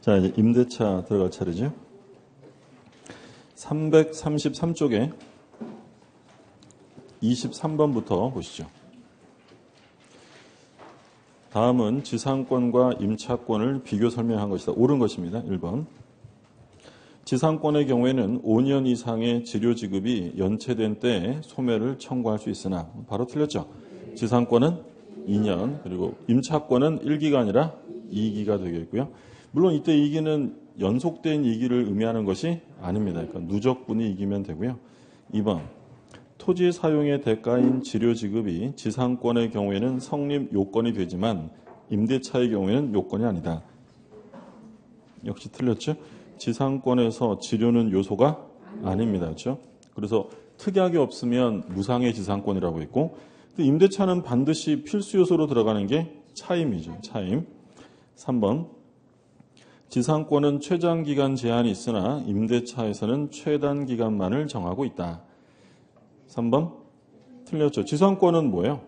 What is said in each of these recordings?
자, 이제 임대차 들어갈 차례죠. 333쪽에 23번부터 보시죠. 다음은 지상권과 임차권을 비교 설명한 것이다. 옳은 것입니다. 1번. 지상권의 경우에는 5년 이상의 지료 지급이 연체된 때에 소멸을 청구할 수 있으나 바로 틀렸죠. 지상권은 2년, 그리고 임차권은 1기가 아니라 2기가 되겠고요. 물론 이때 2기는 연속된 2기를 의미하는 것이 아닙니다. 그러니까 누적분이 이기면 되고요. 2번. 토지 사용의 대가인 지료 지급이 지상권의 경우에는 성립 요건이 되지만 임대차의 경우에는 요건이 아니다. 역시 틀렸죠? 지상권에서 지료는 요소가 아닙니다. 그렇죠? 그래서 특약이 없으면 무상의 지상권이라고 했고, 임대차는 반드시 필수 요소로 들어가는 게 차임이죠. 차임. 3번. 지상권은 최장기간 제한이 있으나 임대차에서는 최단 기간만을 정하고 있다. 3번. 틀렸죠. 지상권은 뭐예요?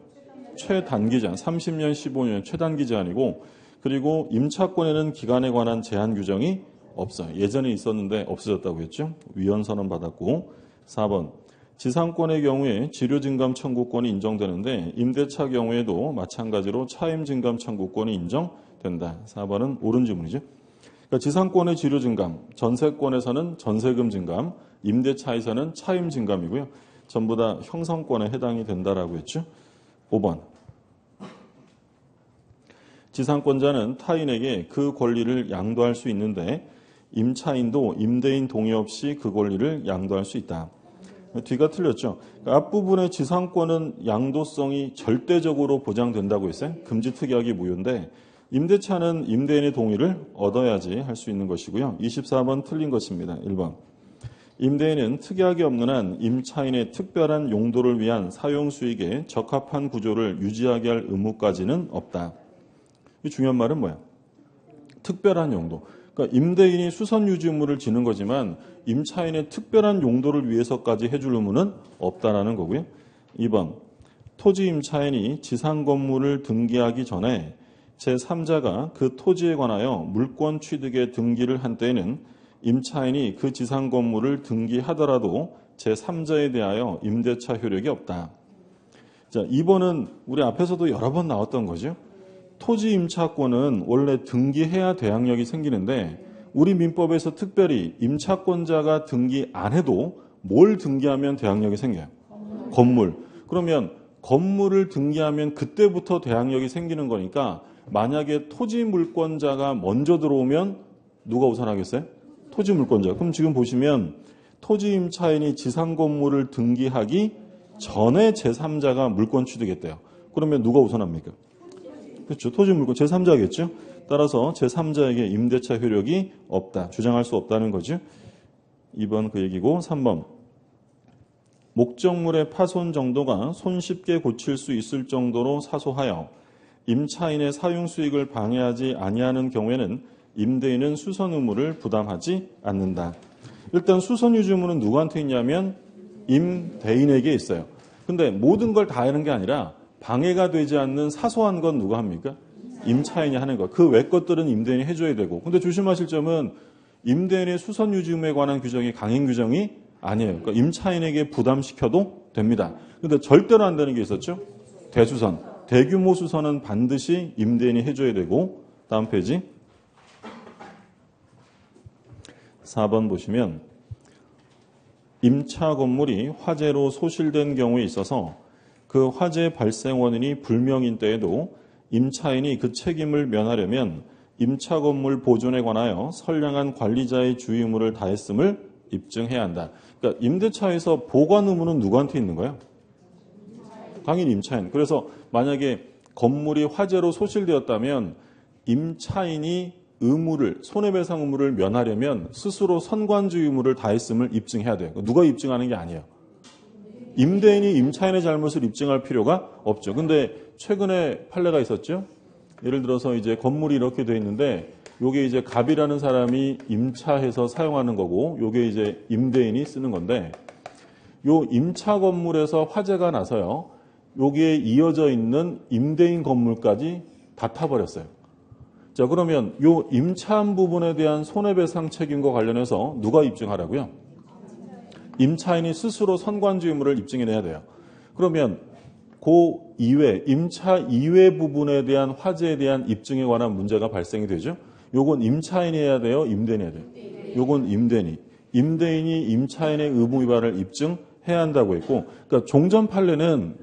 최단기 제한. 30년, 15년 최단기 제한이고, 그리고 임차권에는 기간에 관한 제한 규정이 없어요. 예전에 있었는데 없어졌다고 했죠. 위헌선언 받았고. 4번. 지상권의 경우에 지료증감 청구권이 인정되는데 임대차 경우에도 마찬가지로 차임 증감 청구권이 인정된다. 4번은 옳은 질문이죠. 그러니까 지상권의 지료증감, 전세권에서는 전세금 증감, 임대차에서는 차임 증감이고요. 전부 다 형성권에 해당이 된다라고 했죠. 5번. 지상권자는 타인에게 그 권리를 양도할 수 있는데 임차인도 임대인 동의 없이 그 권리를 양도할 수 있다. 뒤가 틀렸죠. 그러니까 앞부분의 지상권은 양도성이 절대적으로 보장된다고 했어요. 금지 특약이 무효인데 임대차는 임대인의 동의를 얻어야지 할 수 있는 것이고요. 24번 틀린 것입니다. 1번. 임대인은 특약이 없는 한 임차인의 특별한 용도를 위한 사용 수익에 적합한 구조를 유지하게 할 의무까지는 없다. 이 중요한 말은 뭐야? 특별한 용도. 그러니까 임대인이 수선 유지 의무를 지는 거지만 임차인의 특별한 용도를 위해서까지 해줄 의무는 없다라는 거고요. 2번. 토지 임차인이 지상 건물을 등기하기 전에 제3자가 그 토지에 관하여 물권 취득의 등기를 한 때에는 임차인이 그 지상 건물을 등기하더라도 제3자에 대하여 임대차 효력이 없다. 자, 2번은 우리 앞에서도 여러 번 나왔던 거죠. 토지 임차권은 원래 등기해야 대항력이 생기는데 우리 민법에서 특별히 임차권자가 등기 안 해도 뭘 등기하면 대항력이 생겨요? 건물. 그러면 건물을 등기하면 그때부터 대항력이 생기는 거니까 만약에 토지 물권자가 먼저 들어오면 누가 우선하겠어요? 토지 물권자. 그럼 지금 보시면 토지 임차인이 지상 건물을 등기하기 전에 제3자가 물권 취득했대요. 그러면 누가 우선합니까? 그렇죠. 토지 물권 제3자겠죠. 따라서 제3자에게 임대차 효력이 없다. 주장할 수 없다는 거죠. 2번 그 얘기고 3번. 목적물의 파손 정도가 손쉽게 고칠 수 있을 정도로 사소하여 임차인의 사용 수익을 방해하지 아니하는 경우에는 임대인은 수선 의무를 부담하지 않는다. 일단 수선 유지 의무는 누구한테 있냐면 임대인에게 있어요. 근데 모든 걸 다 하는 게 아니라 방해가 되지 않는 사소한 건 누가 합니까? 임차인이 하는 거. 그 외 것들은 임대인이 해줘야 되고. 근데 조심하실 점은 임대인의 수선 유지 의무에 관한 규정이 강행 규정이 아니에요. 그러니까 임차인에게 부담시켜도 됩니다. 근데 절대로 안 되는 게 있었죠? 대수선. 대규모 수선은 반드시 임대인이 해줘야 되고. 다음 페이지. 4번 보시면 임차 건물이 화재로 소실된 경우에 있어서 그 화재 발생 원인이 불명인 때에도 임차인이 그 책임을 면하려면 임차 건물 보존에 관하여 선량한 관리자의 주의 의무를 다했음을 입증해야 한다. 그러니까 임대차에서 보관 의무는 누구한테 있는 거예요? 당연히 임차인. 그래서 만약에 건물이 화재로 소실되었다면 임차인이 의무를, 손해배상 의무를 면하려면 스스로 선관주의 의무를 다했음을 입증해야 돼요. 누가 입증하는 게 아니에요. 임대인이 임차인의 잘못을 입증할 필요가 없죠. 근데 최근에 판례가 있었죠. 예를 들어서 이제 건물이 이렇게 돼 있는데 요게 이제 갑이라는 사람이 임차해서 사용하는 거고 요게 이제 임대인이 쓰는 건데 요 임차 건물에서 화재가 나서요. 여기에 이어져 있는 임대인 건물까지 다 타버렸어요. 자, 그러면 요 임차한 부분에 대한 손해배상 책임과 관련해서 누가 입증하라고요? 임차인이 스스로 선관주 의무를 입증해내야 돼요. 그러면 그 이외, 임차 이외 부분에 대한 화재에 대한 입증에 관한 문제가 발생이 되죠. 요건 임차인이 해야 돼요? 임대인이 해야 돼요? 요건 임대인이. 임대인이 임차인의 의무 위반을 입증해야 한다고 했고, 그러니까 종전 판례는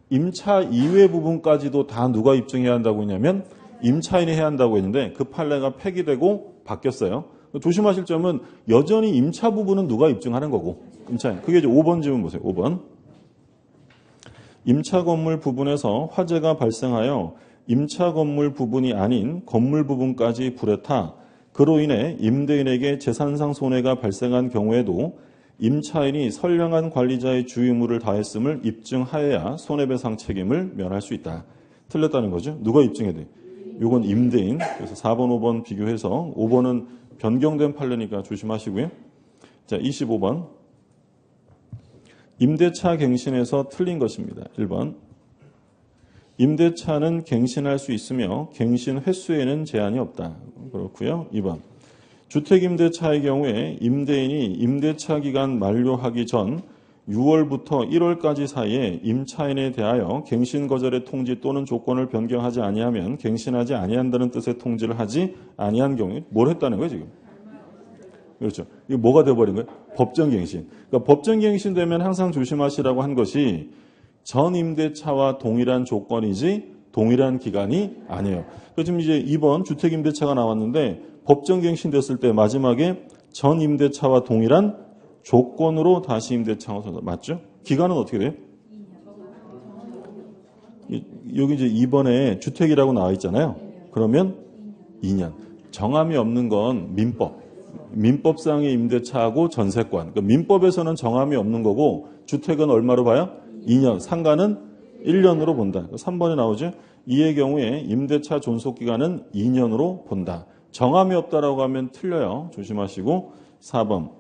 임차 이외 부분까지도 다 누가 입증해야 한다고 했냐면 임차인이 해야 한다고 했는데 그 판례가 폐기되고 바뀌었어요. 조심하실 점은 여전히 임차 부분은 누가 입증하는 거고, 임차인. 그게 이제 5번 질문 보세요. 5번. 임차 건물 부분에서 화재가 발생하여 임차 건물 부분이 아닌 건물 부분까지 불에 타 그로 인해 임대인에게 재산상 손해가 발생한 경우에도 임차인이 선량한 관리자의 주의 의무를 다했음을 입증하여야 손해배상 책임을 면할 수 있다. 틀렸다는 거죠. 누가 입증해야 돼? 이건 임대인. 그래서 4번, 5번 비교해서 5번은 변경된 판례니까 조심하시고요. 자, 25번. 임대차 갱신에서 틀린 것입니다. 1번. 임대차는 갱신할 수 있으며 갱신 횟수에는 제한이 없다. 그렇고요. 2번. 주택임대차의 경우에 임대인이 임대차 기간 만료하기 전 6월부터 1월까지 사이에 임차인에 대하여 갱신 거절의 통지 또는 조건을 변경하지 아니하면 갱신하지 아니한다는 뜻의 통지를 하지 아니한 경우에 뭘 했다는 거예요, 지금? 그렇죠. 이게 뭐가 돼버린 거예요? 법정갱신. 그러니까 법정갱신되면 항상 조심하시라고 한 것이 전 임대차와 동일한 조건이지 동일한 기간이 아니에요. 지금 이제 2번 주택임대차가 나왔는데 법정갱신됐을 때 마지막에 전 임대차와 동일한 조건으로 다시 임대차가 맞죠? 기간은 어떻게 돼요? 여기 이제 2번에 주택이라고 나와 있잖아요. 그러면 2년. 정함이 없는 건 민법. 민법상의 임대차하고 전세권. 그러니까 민법에서는 정함이 없는 거고 주택은 얼마로 봐요? 2년. 상가는 1년으로 본다. 3번에 나오죠. 이의 경우에 임대차 존속기간은 2년으로 본다. 정함이 없다라고 하면 틀려요. 조심하시고 4번.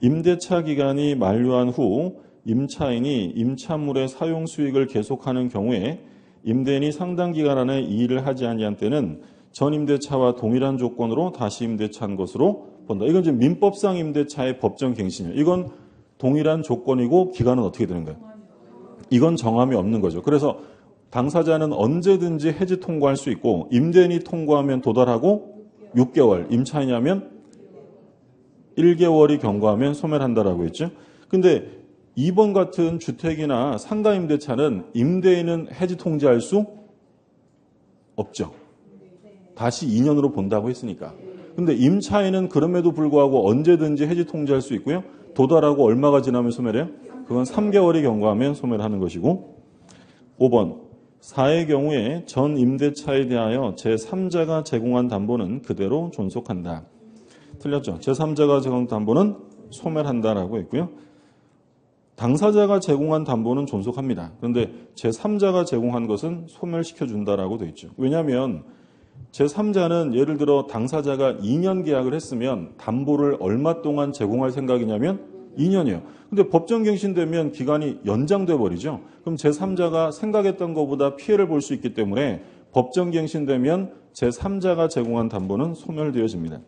임대차 기간이 만료한 후 임차인이 임차물의 사용 수익을 계속하는 경우에 임대인이 상당 기간 안에 이 일을 하지 아니한 때는 전 임대차와 동일한 조건으로 다시 임대차한 것으로 본다. 이건 지금 민법상 임대차의 법정 갱신이에요. 이건 동일한 조건이고 기간은 어떻게 되는 거예요? 이건 정함이 없는 거죠. 그래서 당사자는 언제든지 해지 통고할 수 있고 임대인이 통고하면 도달하고 6개월, 임차인이 하면 1개월이 경과하면 소멸한다라고 했죠. 근데 2번 같은 주택이나 상가 임대차는 임대인은 해지 통지할 수 없죠. 다시 2년으로 본다고 했으니까. 근데 임차인은 그럼에도 불구하고 언제든지 해지 통지할 수 있고요. 도달하고 얼마가 지나면 소멸해요? 그건 3개월이 경과하면 소멸하는 것이고 5번. 4의 경우에 전 임대차에 대하여 제3자가 제공한 담보는 그대로 존속한다. 틀렸죠? 제3자가 제공한 담보는 소멸한다라고 했고요. 당사자가 제공한 담보는 존속합니다. 그런데 제3자가 제공한 것은 소멸시켜준다라고 되어 있죠. 왜냐하면 제3자는 예를 들어 당사자가 2년 계약을 했으면 담보를 얼마 동안 제공할 생각이냐면 2년이에요. 근데 법정갱신되면 기간이 연장돼 버리죠. 그럼 제3자가 생각했던 것보다 피해를 볼 수 있기 때문에 법정갱신되면 제3자가 제공한 담보는 소멸되어집니다.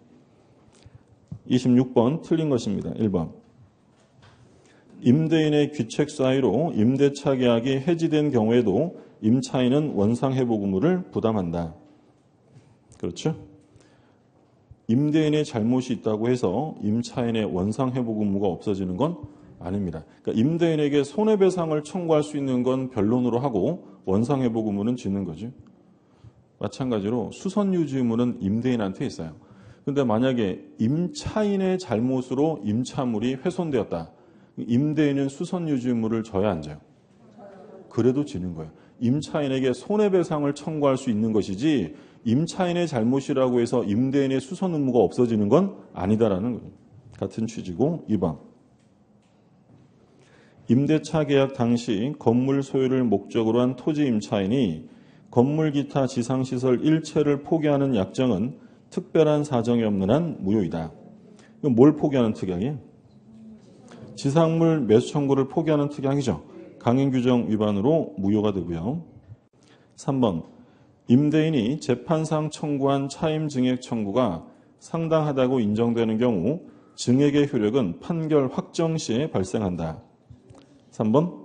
26번 틀린 것입니다. 1번. 임대인의 귀책 사유로 임대차 계약이 해지된 경우에도 임차인은 원상회복 의무를 부담한다. 그렇죠? 임대인의 잘못이 있다고 해서 임차인의 원상회복 의무가 없어지는 건 아닙니다. 그러니까 임대인에게 손해배상을 청구할 수 있는 건 변론으로 하고 원상회복 의무는 짓는 거죠. 마찬가지로 수선유지 의무는 임대인한테 있어요. 그런데 만약에 임차인의 잘못으로 임차물이 훼손되었다. 임대인은 수선유지 의무를 져야 안 져요? 그래도 지는 거예요. 임차인에게 손해배상을 청구할 수 있는 것이지 임차인의 잘못이라고 해서 임대인의 수선 의무가 없어지는 건 아니다라는 거예요. 같은 취지고 2번. 임대차 계약 당시 건물 소유를 목적으로 한 토지 임차인이 건물 기타 지상시설 일체를 포기하는 약정은 특별한 사정이 없는 한 무효이다. 이건 뭘 포기하는 특약이에요? 지상물 매수 청구를 포기하는 특약이죠. 강행규정 위반으로 무효가 되고요. 3번. 임대인이 재판상 청구한 차임 증액 청구가 상당하다고 인정되는 경우 증액의 효력은 판결 확정 시에 발생한다. 3번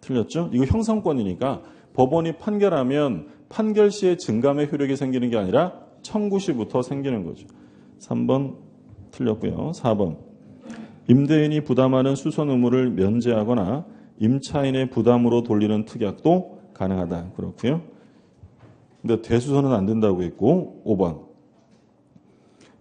틀렸죠? 이거 형성권이니까 법원이 판결하면 판결 시에 증감의 효력이 생기는 게 아니라 청구 시부터 생기는 거죠. 3번 틀렸고요. 4번 임대인이 부담하는 수선 의무를 면제하거나 임차인의 부담으로 돌리는 특약도 가능하다. 그렇고요. 근데 대수선은 안 된다고 했고 5번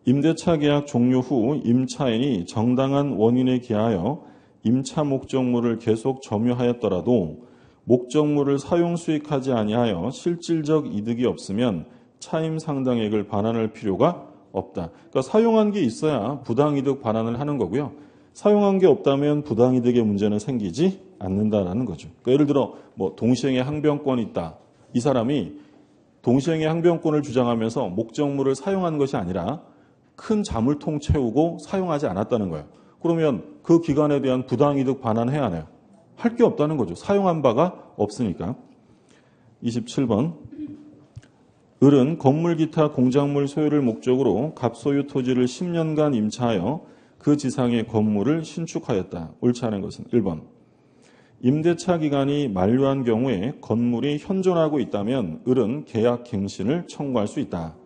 임대차 계약 종료 후 임차인이 정당한 원인에 기하여 임차 목적물을 계속 점유하였더라도 목적물을 사용 수익하지 아니하여 실질적 이득이 없으면 차임 상당액을 반환할 필요가 없다. 그러니까 사용한 게 있어야 부당이득 반환을 하는 거고요. 사용한 게 없다면 부당이득의 문제는 생기지 않는다라는 거죠. 그러니까 예를 들어 뭐 동시행의 항변권이 있다. 이 사람이 동시행의 항변권을 주장하면서 목적물을 사용한 것이 아니라 큰 자물통 채우고 사용하지 않았다는 거예요. 그러면 그 기간에 대한 부당이득 반환해야 하나요? 할 게 없다는 거죠. 사용한 바가 없으니까. 27번 을은 건물 기타 공작물 소유를 목적으로 갑소유 토지를 10년간 임차하여 그 지상의 건물을 신축하였다. 옳지 않은 것은 1번 임대차 기간이 만료한 경우에 건물이 현존하고 있다면 을은 계약 갱신을 청구할 수 있다.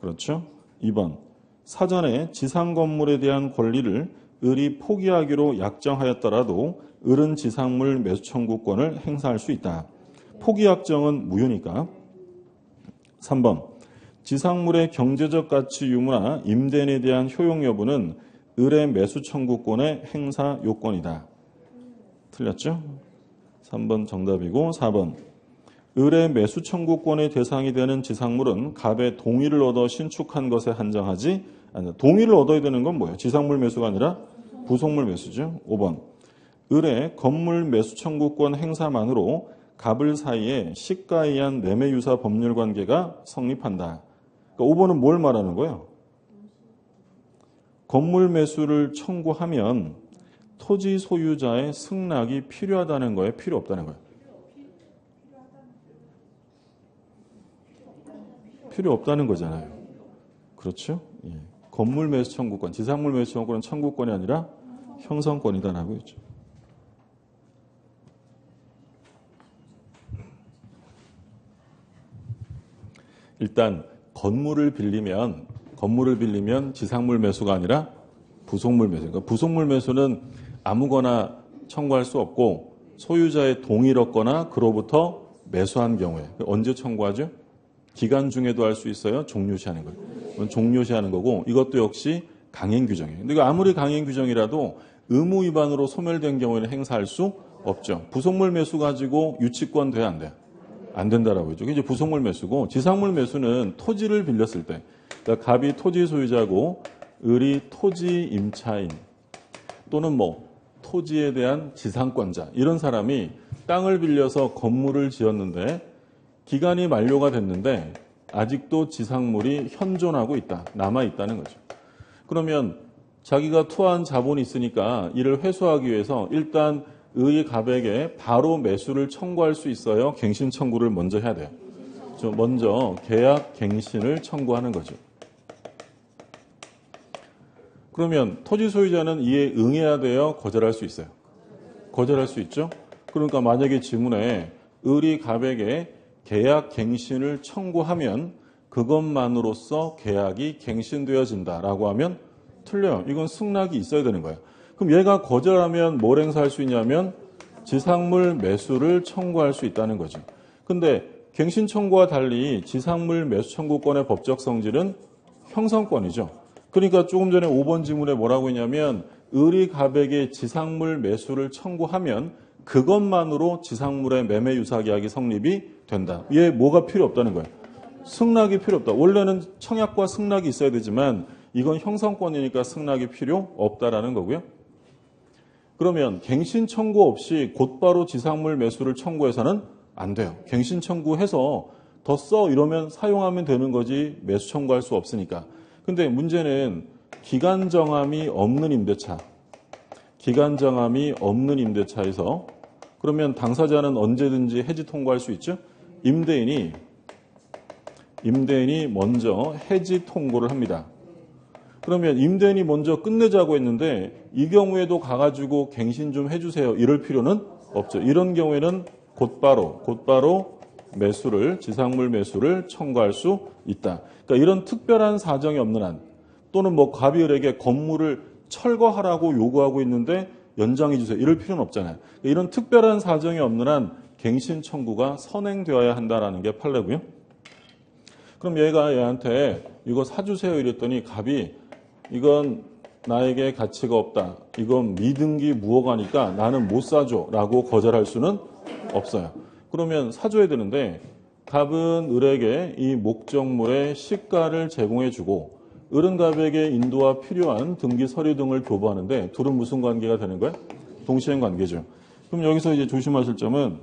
그렇죠? 2번 사전에 지상 건물에 대한 권리를 을이 포기하기로 약정하였더라도 을은 지상물 매수 청구권을 행사할 수 있다. 포기 약정은 무효니까. 3번 지상물의 경제적 가치 유무나 임대인에 대한 효용 여부는 을의 매수 청구권의 행사 요건이다. 틀렸죠? 3번 정답이고 4번 을의 매수 청구권의 대상이 되는 지상물은 갑의 동의를 얻어 신축한 것에 한정하지 않는다. 동의를 얻어야 되는 건 뭐예요? 지상물 매수가 아니라 부속물 매수죠. 5번 을의 건물 매수 청구권 행사만으로 갑을 사이에 시가에 의한 매매 유사 법률 관계가 성립한다. 그러니까 5번은 뭘 말하는 거예요? 건물 매수를 청구하면 토지 소유자의 승낙이 필요하다는 거예요? 필요 없다는 거예요? 필요 없다는 거잖아요. 그렇죠? 예. 건물 매수 청구권, 지상물 매수 청구권은 청구권이 아니라 형성권이다라고 했죠. 일단 건물을 빌리면 지상물 매수가 아니라 부속물 매수. 그러니까 부속물 매수는 아무거나 청구할 수 없고 소유자의 동의를 얻거나 그로부터 매수한 경우에 언제 청구하죠? 기간 중에도 할 수 있어요. 종료시하는 거예요. 종료시하는 거고 이것도 역시 강행 규정이에요. 근데 아무리 강행 규정이라도 의무 위반으로 소멸된 경우에는 행사할 수 없죠. 부속물 매수 가지고 유치권 돼야 안 돼요? 안 된다라고 했죠. 이게 이제 부속물 매수고 지상물 매수는 토지를 빌렸을 때 그러니까 갑이 토지 소유자고 을이 토지 임차인 또는 뭐 토지에 대한 지상권자 이런 사람이 땅을 빌려서 건물을 지었는데 기간이 만료가 됐는데 아직도 지상물이 현존하고 있다. 남아있다는 거죠. 그러면 자기가 투하한 자본이 있으니까 이를 회수하기 위해서 일단 의 갑에게 바로 매수를 청구할 수 있어요. 갱신 청구를 먼저 해야 돼요. 먼저 계약 갱신을 청구하는 거죠. 그러면 토지 소유자는 이에 응해야 돼요? 거절할 수 있어요? 거절할 수 있죠? 그러니까 만약에 지문에 을이 갑에게 계약 갱신을 청구하면 그것만으로써 계약이 갱신되어진다라고 하면 틀려요. 이건 승낙이 있어야 되는 거예요. 그럼 얘가 거절하면 뭘 행사할 수 있냐면 지상물 매수를 청구할 수 있다는 거죠. 근데 갱신 청구와 달리 지상물 매수 청구권의 법적 성질은 형성권이죠. 그러니까 조금 전에 5번 지문에 뭐라고 했냐면 을이 갑에게 지상물 매수를 청구하면 그것만으로 지상물의 매매 유사 계약이 성립이 된다. 얘 뭐가 필요 없다는 거예요? 승낙이 필요 없다. 원래는 청약과 승낙이 있어야 되지만 이건 형성권이니까 승낙이 필요 없다라는 거고요. 그러면 갱신 청구 없이 곧바로 지상물 매수를 청구해서는 안 돼요. 갱신 청구해서 더 써 이러면 사용하면 되는 거지 매수 청구할 수 없으니까. 근데 문제는 기간 정함이 없는 임대차에서 그러면 당사자는 언제든지 해지 통고할 수 있죠? 임대인이 먼저 해지 통고를 합니다. 그러면 임대인이 먼저 끝내자고 했는데 이 경우에도 가가지고 갱신 좀 해주세요. 이럴 필요는 없죠. 이런 경우에는 곧바로 지상물 매수를 청구할 수 있다. 그러니까 이런 특별한 사정이 없는 한 또는 갑이을에게 건물을 철거하라고 요구하고 있는데 연장해 주세요. 이럴 필요는 없잖아요. 그러니까 이런 특별한 사정이 없는 한 갱신 청구가 선행되어야 한다라는 게 판례고요. 그럼 얘가 얘한테 이거 사주세요 이랬더니 갑이 이건 나에게 가치가 없다. 이건 미등기 무허가니까 나는 못 사줘 라고 거절할 수는 없어요. 그러면 사줘야 되는데 갑은 을에게 이 목적물의 시가를 제공해 주고 을은 갑에게 인도와 필요한 등기 서류 등을 교부하는데 둘은 무슨 관계가 되는 거예요? 동시행 관계죠. 그럼 여기서 이제 조심하실 점은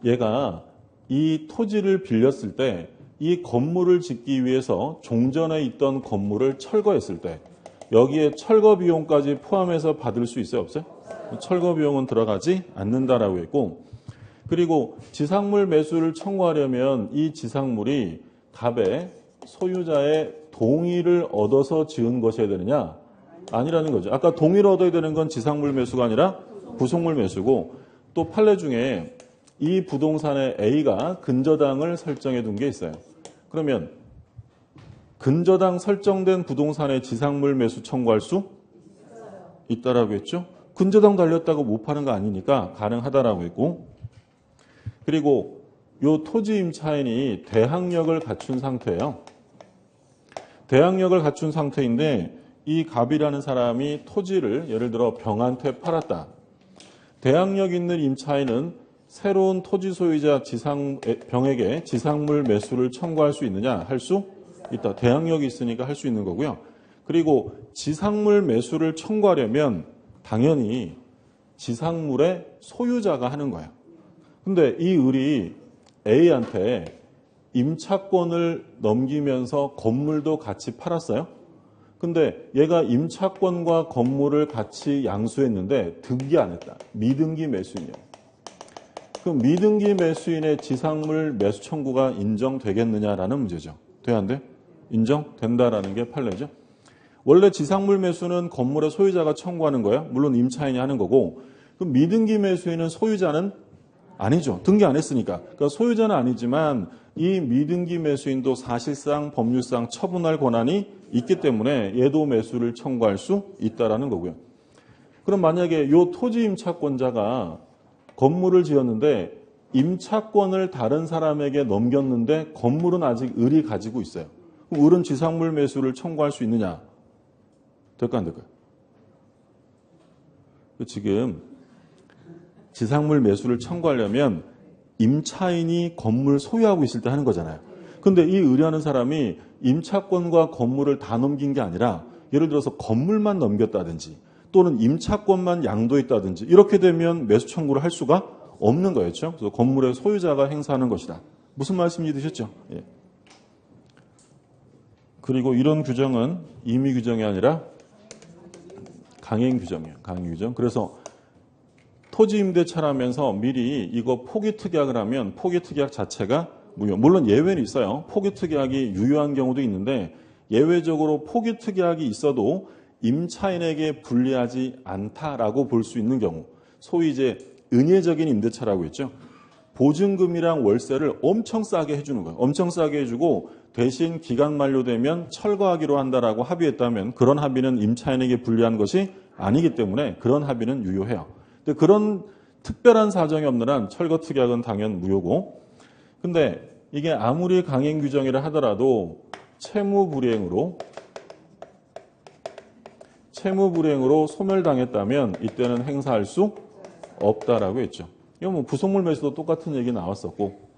얘가 이 토지를 빌렸을 때 이 건물을 짓기 위해서 종전에 있던 건물을 철거했을 때 여기에 철거 비용까지 포함해서 받을 수 있어요? 없어요? 철거 비용은 들어가지 않는다라고 했고 그리고 지상물 매수를 청구하려면 이 지상물이 갑의 소유자의 동의를 얻어서 지은 것이어야 되느냐? 아니라는 거죠. 아까 동의를 얻어야 되는 건 지상물 매수가 아니라 부속물 매수고 또 판례 중에 이 부동산의 A가 근저당을 설정해 둔 게 있어요. 그러면 근저당 설정된 부동산의 지상물 매수 청구할 수 있다라고 했죠. 근저당 달렸다고 못 파는 거 아니니까 가능하다라고 했고 그리고 이 토지 임차인이 대항력을 갖춘 상태예요. 대항력을 갖춘 상태인데 이 갑이라는 사람이 토지를 예를 들어 병한테 팔았다. 대항력 있는 임차인은 새로운 토지 소유자 병에게 지상물 매수를 청구할 수 있느냐? 할 수 있다. 대항력이 있으니까 할 수 있는 거고요. 그리고 지상물 매수를 청구하려면 당연히 지상물의 소유자가 하는 거예요. 근데 이 을이 A한테 임차권을 넘기면서 건물도 같이 팔았어요. 근데 얘가 임차권과 건물을 같이 양수했는데 등기 안 했다. 미등기 매수인이에요. 그럼 미등기 매수인의 지상물 매수 청구가 인정되겠느냐라는 문제죠. 돼야 안 돼? 인정된다라는 게 판례죠. 원래 지상물 매수는 건물의 소유자가 청구하는 거예요. 물론 임차인이 하는 거고 그럼 미등기 매수인은 소유자는 아니죠. 등기 안 했으니까. 그러니까 소유자는 아니지만 이 미등기 매수인도 사실상 법률상 처분할 권한이 있기 때문에 얘도 매수를 청구할 수 있다라는 거고요. 그럼 만약에 이 토지 임차권자가 건물을 지었는데 임차권을 다른 사람에게 넘겼는데 건물은 아직 을이 가지고 있어요. 그럼 을은 지상물 매수를 청구할 수 있느냐? 될까 안 될까요? 지금 지상물 매수를 청구하려면 임차인이 건물 소유하고 있을 때 하는 거잖아요. 근데 이 을이라는 사람이 임차권과 건물을 다 넘긴 게 아니라 예를 들어서 건물만 넘겼다든지 또는 임차권만 양도했다든지 이렇게 되면 매수 청구를 할 수가 없는 거였죠. 그래서 건물의 소유자가 행사하는 것이다. 무슨 말씀인지 드셨죠? 예. 그리고 이런 규정은 임의 규정이 아니라 강행 규정이에요. 강행 규정. 그래서 토지 임대차라면서 미리 이거 포기 특약을 하면 포기 특약 자체가 무효. 물론 예외는 있어요. 포기 특약이 유효한 경우도 있는데 예외적으로 포기 특약이 있어도 임차인에게 불리하지 않다라고 볼 수 있는 경우 소위 이제 은예적인 임대차라고 했죠. 보증금이랑 월세를 엄청 싸게 해주는 거예요. 엄청 싸게 해주고 대신 기간 만료되면 철거하기로 한다라고 합의했다면 그런 합의는 임차인에게 불리한 것이 아니기 때문에 그런 합의는 유효해요. 근데 그런 특별한 사정이 없는 한 철거 특약은 당연 무효고 근데 이게 아무리 강행 규정이라 하더라도 채무불이행으로 소멸당했다면 이때는 행사할 수 없다라고 했죠. 이건 부속물 매수도 똑같은 얘기 나왔었고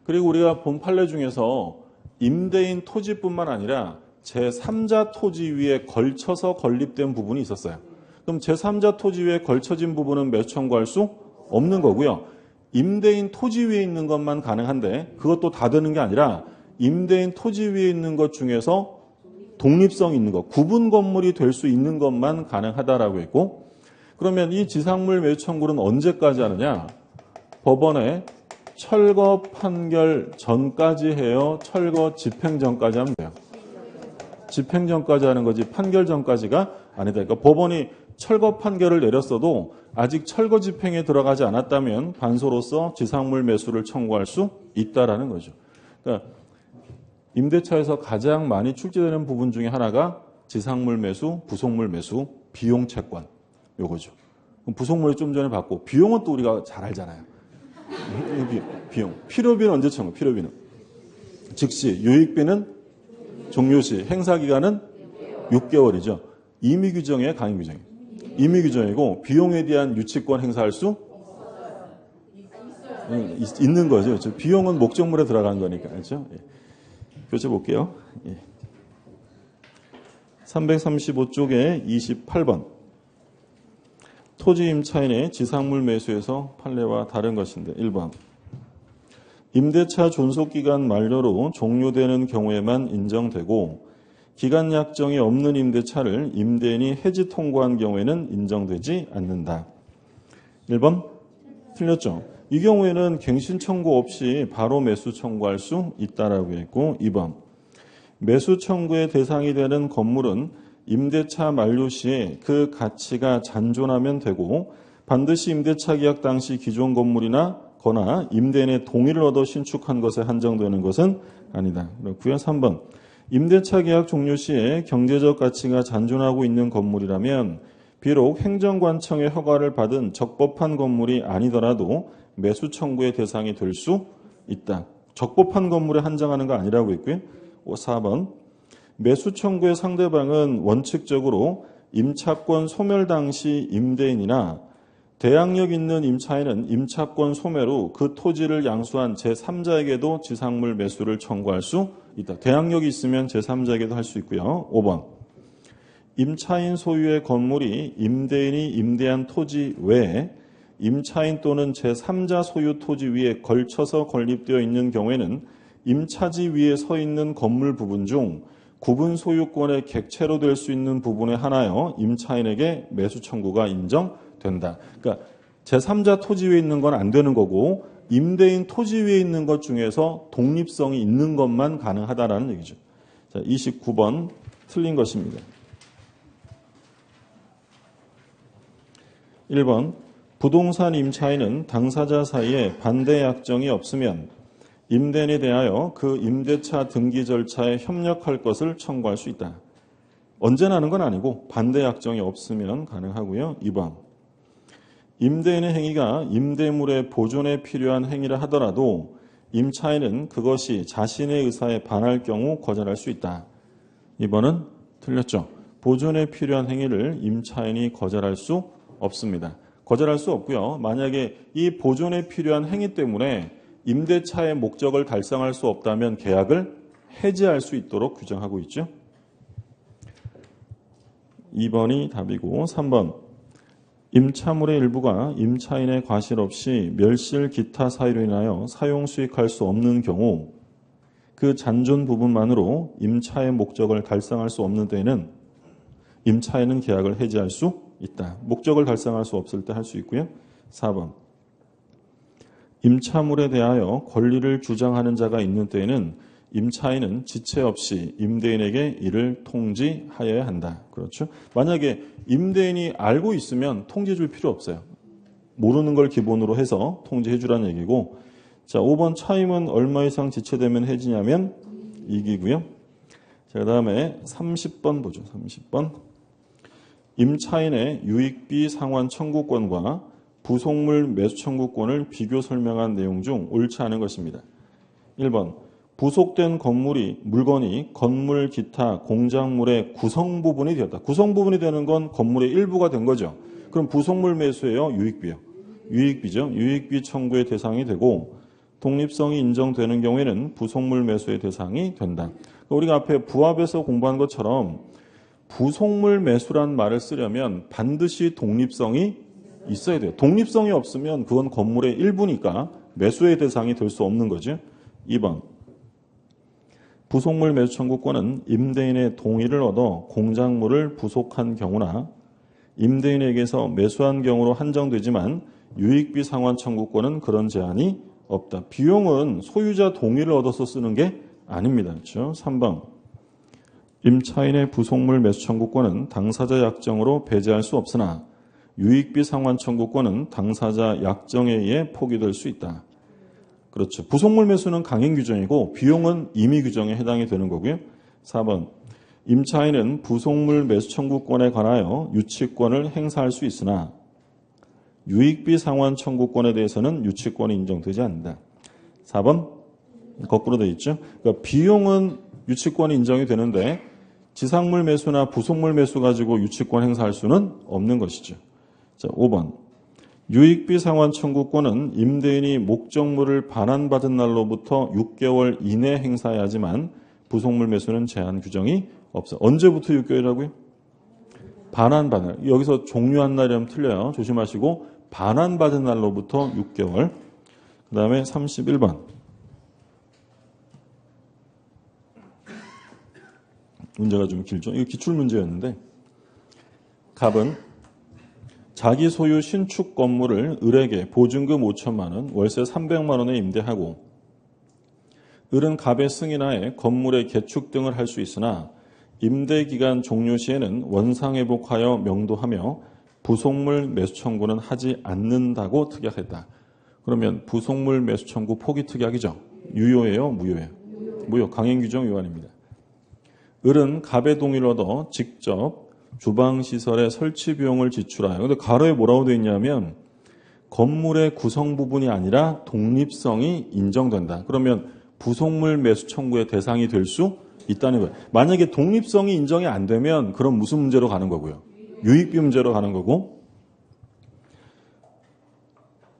그리고 우리가 본 판례 중에서 임대인 토지뿐만 아니라 제3자 토지 위에 걸쳐서 건립된 부분이 있었어요. 그럼 제3자 토지 위에 걸쳐진 부분은 매수 청구할 수 없는 거고요. 임대인 토지 위에 있는 것만 가능한데 그것도 다 되는 게 아니라 임대인 토지 위에 있는 것 중에서 독립성 있는 것, 구분 건물이 될 수 있는 것만 가능하다라고 했고 그러면 이 지상물 매수 청구는 언제까지 하느냐? 법원의 철거 판결 전까지 해요? 철거 집행 전까지 하면 돼요? 집행 전까지 하는 거지 판결 전까지가 아니다. 그러니까 법원이 철거 판결을 내렸어도 아직 철거 집행에 들어가지 않았다면 반소로서 지상물 매수를 청구할 수 있다라는 거죠. 그러니까 임대차에서 가장 많이 출제되는 부분 중에 하나가 지상물 매수, 부속물 매수, 비용 채권 요거죠. 그럼 부속물을 좀 전에 봤고 비용은 또 우리가 잘 알잖아요. 비용. 필요비는 언제 청구? 필요비는 즉시, 유익비는 종료시, 행사기간은 6개월이죠. 임의규정이에요, 강의규정이에요? 임의규정이고 비용에 대한 유치권 행사할 수 있는 거죠. 그렇죠? 비용은 목적물에 들어간 거니까. 그렇죠? 예. 교재 볼게요. 예. 335쪽에 28번. 토지 임차인의 지상물 매수에서 판례와 다른 것인데 1번. 임대차 존속기간 만료로 종료되는 경우에만 인정되고 기간 약정이 없는 임대차를 임대인이 해지 통고한 경우에는 인정되지 않는다. 1번 틀렸죠. 이 경우에는 갱신 청구 없이 바로 매수 청구할 수 있다라고 했고 2번 매수 청구의 대상이 되는 건물은 임대차 만료 시에 그 가치가 잔존하면 되고 반드시 임대차 계약 당시 기존 건물이나 거나 임대인의 동의를 얻어 신축한 것에 한정되는 것은 아니다. 그렇고요. 3번 임대차 계약 종료 시에 경제적 가치가 잔존하고 있는 건물이라면 비록 행정관청의 허가를 받은 적법한 건물이 아니더라도 매수 청구의 대상이 될 수 있다. 적법한 건물에 한정하는 거 아니라고 했고요. 4번 매수 청구의 상대방은 원칙적으로 임차권 소멸 당시 임대인이나 대항력 있는 임차인은 임차권 소멸 후 그 토지를 양수한 제3자에게도 지상물 매수를 청구할 수 있다. 대항력이 있으면 제3자에게도 할 수 있고요. 5번 임차인 소유의 건물이 임대인이 임대한 토지 외에 임차인 또는 제3자 소유 토지 위에 걸쳐서 건립되어 있는 경우에는 임차지 위에 서 있는 건물 부분 중 구분 소유권의 객체로 될 수 있는 부분에 한하여 임차인에게 매수 청구가 인정된다. 그러니까 제3자 토지 위에 있는 건 안 되는 거고 임대인 토지 위에 있는 것 중에서 독립성이 있는 것만 가능하다라는 얘기죠. 자, 29번 틀린 것입니다. 1번 부동산 임차인은 당사자 사이에 반대 약정이 없으면 임대인에 대하여 그 임대차 등기 절차에 협력할 것을 청구할 수 있다. 언제나 하는 건 아니고 반대 약정이 없으면 가능하고요. 2번 임대인의 행위가 임대물의 보존에 필요한 행위라 하더라도 임차인은 그것이 자신의 의사에 반할 경우 거절할 수 있다. 2번은 틀렸죠. 보존에 필요한 행위를 임차인이 거절할 수 없습니다. 거절할 수 없고요. 만약에 이 보존에 필요한 행위 때문에 임대차의 목적을 달성할 수 없다면 계약을 해지할 수 있도록 규정하고 있죠. 2번이 답이고 3번 임차물의 일부가 임차인의 과실 없이 멸실 기타 사유로 인하여 사용 수익할 수 없는 경우 그 잔존 부분만으로 임차의 목적을 달성할 수 없는 때에는 임차인은 계약을 해지할 수 있다. 목적을 달성할 수 없을 때 할 수 있고요. 4번 임차물에 대하여 권리를 주장하는 자가 있는 때에는 임차인은 지체 없이 임대인에게 이를 통지하여야 한다. 그렇죠? 만약에 임대인이 알고 있으면 통지해 줄 필요 없어요. 모르는 걸 기본으로 해서 통지해 주라는 얘기고 자, 5번 차임은 얼마 이상 지체되면 해지냐면 이기고요. 자, 그다음에 30번 보죠. 30번 임차인의 유익비 상환 청구권과 부속물 매수 청구권을 비교 설명한 내용 중 옳지 않은 것입니다. 1번 부속된 물건이 건물 기타 공작물의 구성 부분이 되었다. 구성 부분이 되는 건 건물의 일부가 된 거죠. 그럼 부속물 매수예요? 유익비요? 유익비죠. 유익비 청구의 대상이 되고 독립성이 인정되는 경우에는 부속물 매수의 대상이 된다. 우리가 앞에 부합에서 공부한 것처럼 부속물 매수란 말을 쓰려면 반드시 독립성이 있어야 돼요. 독립성이 없으면 그건 건물의 일부니까 매수의 대상이 될 수 없는 거죠. 2번 부속물 매수 청구권은 임대인의 동의를 얻어 공작물을 부속한 경우나 임대인에게서 매수한 경우로 한정되지만 유익비 상환 청구권은 그런 제한이 없다. 비용은 소유자 동의를 얻어서 쓰는 게 아닙니다. 그렇죠? 3번. 임차인의 부속물 매수 청구권은 당사자 약정으로 배제할 수 없으나 유익비 상환 청구권은 당사자 약정에 의해 포기될 수 있다. 그렇죠. 부속물 매수는 강행 규정이고 비용은 임의 규정에 해당이 되는 거고요. 4번. 임차인은 부속물 매수 청구권에 관하여 유치권을 행사할 수 있으나 유익비 상환 청구권에 대해서는 유치권이 인정되지 않는다. 4번 거꾸로 되어 있죠. 그러니까 비용은 유치권이 인정이 되는데 지상물 매수나 부속물 매수 가지고 유치권 행사할 수는 없는 것이죠. 자, 5번. 유익비 상환 청구권은 임대인이 목적물을 반환받은 날로부터 6개월 이내 행사해야 하지만 부속물 매수는 제한 규정이 없어요. 언제부터 6개월이라고요? 반환받은 날. 여기서 종료한 날이라면 틀려요. 조심하시고 반환받은 날로부터 6개월. 그 다음에 31번. 문제가 좀 길죠. 이거 기출문제였는데 갑은 자기 소유 신축 건물을 을에게 보증금 5천만 원, 월세 300만 원에 임대하고 을은 갑의 승인하에 건물의 개축 등을 할 수 있으나 임대기간 종료 시에는 원상회복하여 명도하며 부속물 매수 청구는 하지 않는다고 특약했다. 그러면 부속물 매수 청구 포기 특약이죠. 유효예요? 무효예요? 무효. 강행규정 위반입니다. 을은 갑의 동의를 얻어 직접 주방시설의 설치 비용을 지출하여. 근데 가로에 뭐라고 되어 있냐면 건물의 구성 부분이 아니라 독립성이 인정된다. 그러면 부속물 매수 청구의 대상이 될 수 있다는 거예요. 만약에 독립성이 인정이 안 되면 그럼 무슨 문제로 가는 거고요? 유익비 문제로 가는 거고.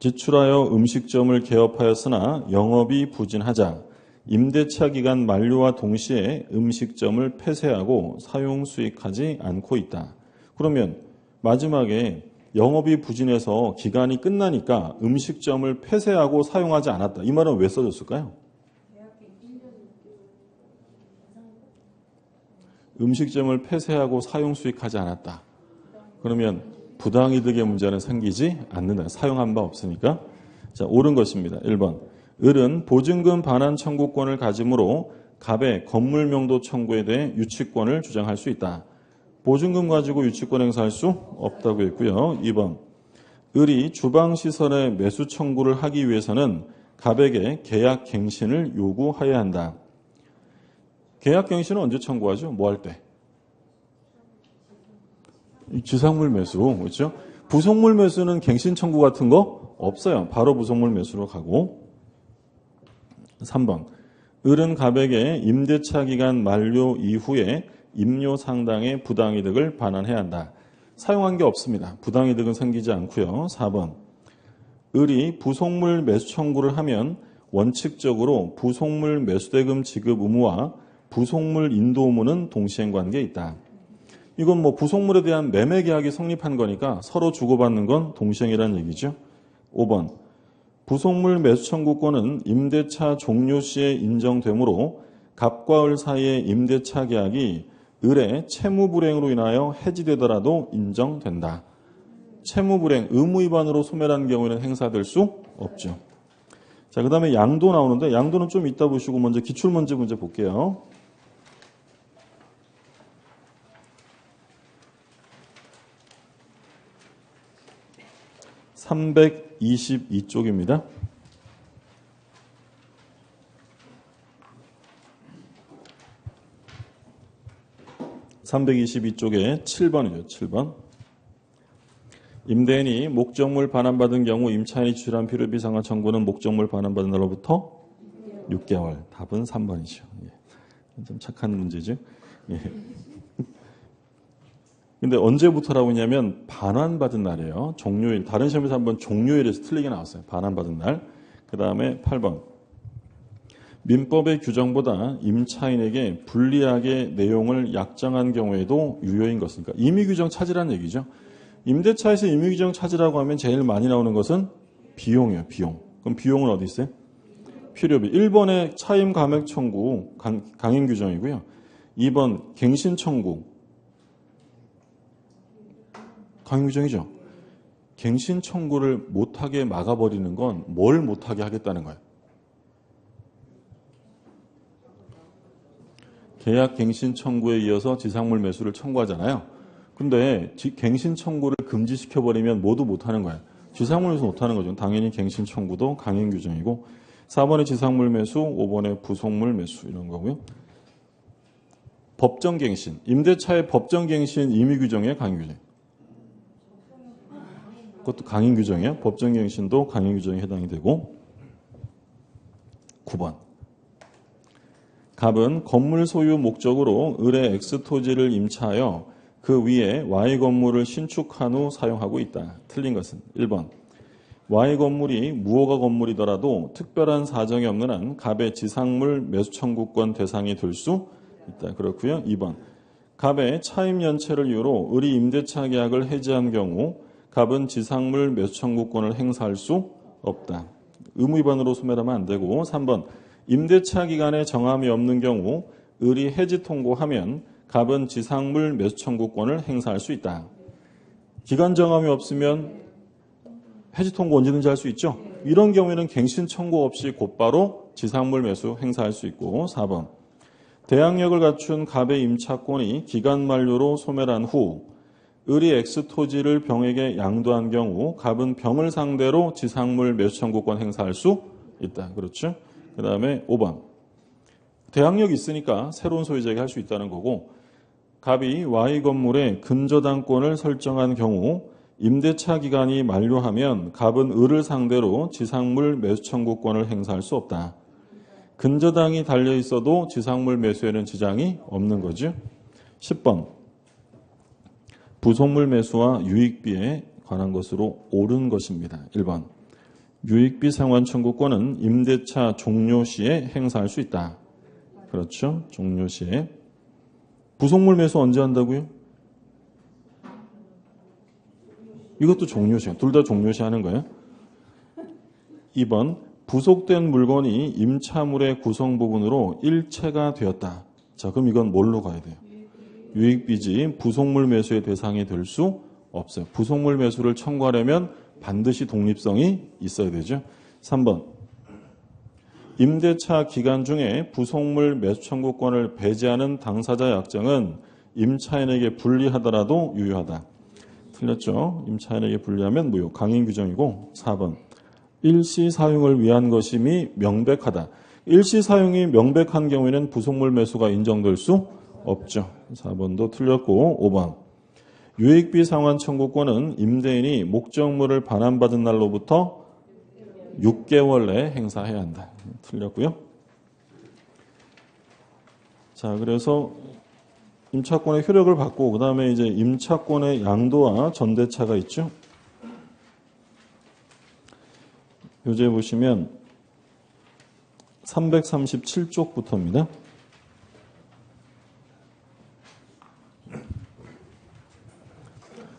지출하여 음식점을 개업하였으나 영업이 부진하자 임대차 기간 만료와 동시에 음식점을 폐쇄하고 사용 수익하지 않고 있다. 그러면 마지막에 영업이 부진해서 기간이 끝나니까 음식점을 폐쇄하고 사용하지 않았다. 이 말은 왜 써졌을까요? 음식점을 폐쇄하고 사용 수익하지 않았다. 그러면 부당이득의 문제는 생기지 않는다. 사용한 바 없으니까. 자, 옳은 것입니다. 1번. 을은 보증금 반환 청구권을 가지므로 갑의 건물 명도 청구에 대해 유치권을 주장할 수 있다. 보증금 가지고 유치권 행사할 수 없다고 했고요. 2번. 을이 주방시설의 매수 청구를 하기 위해서는 갑에게 계약 갱신을 요구해야 한다. 계약 갱신은 언제 청구하죠? 뭐 할 때? 지상물 매수, 그렇죠? 부속물 매수는 갱신 청구 같은 거 없어요. 바로 부속물 매수로 가고. 3번. 을은 갑에게 임대차 기간 만료 이후에 임료 상당의 부당이득을 반환해야 한다. 사용한 게 없습니다. 부당이득은 생기지 않고요. 4번. 을이 부속물 매수 청구를 하면 원칙적으로 부속물 매수대금 지급 의무와 부속물 인도 의무는 동시행 관계에 있다. 이건 뭐 부속물에 대한 매매 계약이 성립한 거니까 서로 주고받는 건 동시행이라는 얘기죠. 5번. 부속물 매수 청구권은 임대차 종료 시에 인정되므로 갑과 을 사이의 임대차 계약이 을의 채무불행으로 인하여 해지되더라도 인정된다. 채무불행, 의무위반으로 소멸한 경우에는 행사될 수 없죠. 자, 그 다음에 양도 나오는데 양도는 좀 이따 보시고 먼저 기출문제 문제 볼게요. (322쪽입니다) 322쪽에 7번이죠. 7번. 임대인이 목적물 반환받은 경우 임차인이 지출한 필요비 상환 청구는 목적물 반환받은 날로부터 6개월. 답은 3번이죠. 예. 좀 착한 문제죠. 예. 근데 언제부터라고 했냐면 반환받은 날이에요. 종료일. 다른 시험에서 한번 종료일에서 틀리게 나왔어요. 반환받은 날. 그 다음에 8번. 민법의 규정보다 임차인에게 불리하게 내용을 약정한 경우에도 유효인 것이니까 임의규정 찾으라는 얘기죠. 임대차에서 임의규정 찾으라고 하면 제일 많이 나오는 것은 비용이에요. 비용. 그럼 비용은 어디 있어요? 필요비. 1번의 차임 감액 청구 강행 규정이고요. 2번 갱신 청구 강행 규정이죠. 갱신 청구를 못하게 막아버리는 건 뭘 못하게 하겠다는 거예요? 계약 갱신 청구에 이어서 지상물 매수를 청구하잖아요. 근데 갱신 청구를 금지시켜버리면 모두 못하는 거예요. 지상물 매수 못하는 거죠. 당연히 갱신 청구도 강행 규정이고 4번에 지상물 매수, 5번에 부속물 매수 이런 거고요. 법정갱신, 임대차의 법정갱신 임의규정에 강행규정. 그것도 강행규정이에요. 법정갱신도 강행규정에 해당이 되고 9번. 갑은 건물 소유 목적으로 을의 X토지를 임차하여 그 위에 Y 건물을 신축한 후 사용하고 있다. 틀린 것은 1번. Y 건물이 무허가 건물이더라도 특별한 사정이 없는 한 갑의 지상물 매수 청구권 대상이 될 수 있다. 그렇고요. 2번. 갑의 차임 연체를 이유로 을이 임대차 계약을 해지한 경우 갑은 지상물 매수 청구권을 행사할 수 없다. 의무 위반으로 소멸하면 안 되고 3번. 임대차 기간에 정함이 없는 경우 을이 해지 통고하면 갑은 지상물 매수 청구권을 행사할 수 있다. 기간 정함이 없으면 해지 통고 언제든지 할 수 있죠. 이런 경우에는 갱신 청구 없이 곧바로 지상물 매수 행사할 수 있고 4번. 대항력을 갖춘 갑의 임차권이 기간 만료로 소멸한 후 을이 X토지를 병에게 양도한 경우 갑은 병을 상대로 지상물 매수 청구권 행사할 수 있다. 그렇죠? 그 다음에 5번. 대항력이 있으니까 새로운 소유자에게 할 수 있다는 거고 갑이 Y 건물에 근저당권을 설정한 경우 임대차 기간이 만료하면 갑은 을을 상대로 지상물 매수 청구권을 행사할 수 없다. 근저당이 달려 있어도 지상물 매수에는 지장이 없는 거죠. 10번. 부속물 매수와 유익비에 관한 것으로 옳은 것입니다. 1번. 유익비 상환 청구권은 임대차 종료 시에 행사할 수 있다. 그렇죠. 종료 시에. 부속물 매수 언제 한다고요? 이것도 종료 시에. 둘 다 종료 시에 하는 거예요. 2번. 부속된 물건이 임차물의 구성 부분으로 일체가 되었다. 자, 그럼 이건 뭘로 가야 돼요? 유익비지 부속물 매수의 대상이 될 수 없어요. 부속물 매수를 청구하려면 반드시 독립성이 있어야 되죠. 3번. 임대차 기간 중에 부속물 매수 청구권을 배제하는 당사자 약정은 임차인에게 불리하더라도 유효하다. 틀렸죠. 임차인에게 불리하면 무효. 강행 규정이고 4번. 일시 사용을 위한 것임이 명백하다. 일시 사용이 명백한 경우에는 부속물 매수가 인정될 수 없죠. 4번도 틀렸고 5번. 유익비 상환 청구권은 임대인이 목적물을 반환받은 날로부터 6개월 내에 행사해야 한다. 틀렸고요. 자, 그래서 임차권의 효력을 받고 그 다음에 이제 임차권의 양도와 전대차가 있죠. 요제 보시면 337쪽부터입니다.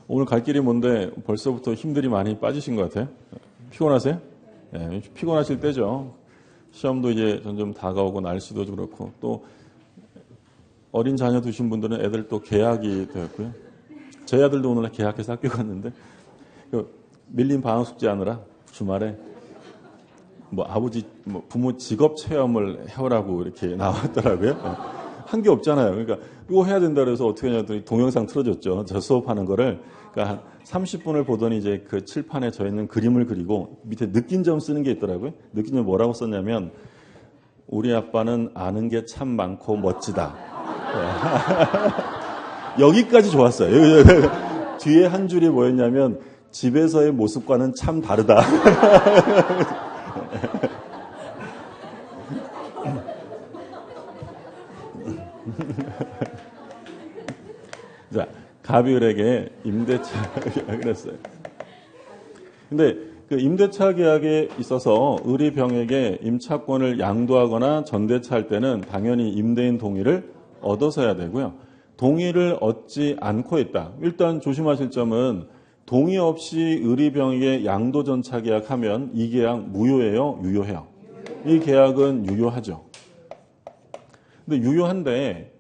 오늘 갈 길이 뭔데 벌써부터 힘들이 많이 빠지신 것 같아요. 피곤하세요? 네, 피곤하실 때죠. 시험도 이제 점점 다가오고 날씨도 그렇고 또 어린 자녀 두신 분들은 애들 또 개학이 되었고요. 제 아들도 오늘 개학해서 학교 갔는데 밀린 방학 숙제하느라 주말에 부모 직업 체험을 해오라고 이렇게 나왔더라고요. 한 게 없잖아요. 그러니까 이거 해야 된다 그래서 어떻게 하냐더니 동영상 틀어줬죠. 저 수업하는 거를. 그러니까 30분을 보더니 이제 그 칠판에 저 있는 그림을 그리고 밑에 느낀 점 쓰는 게 있더라고요. 느낀 점 뭐라고 썼냐면 우리 아빠는 아는 게 참 많고 멋지다. 여기까지 좋았어요. 뒤에 한 줄이 뭐였냐면 집에서의 모습과는 참 다르다. 자, 갑이 을에게 임대차 계약을 했어요. 근데 그 임대차 계약에 있어서 을이 병에게 임차권을 양도하거나 전대차할 때는 당연히 임대인 동의를 얻어서 해야 되고요. 동의를 얻지 않고 했다. 일단 조심하실 점은 동의 없이 을이 병에게 양도 전차 계약하면 이 계약 무효예요? 유효해요? 이 계약은 유효하죠. 근데 유효한데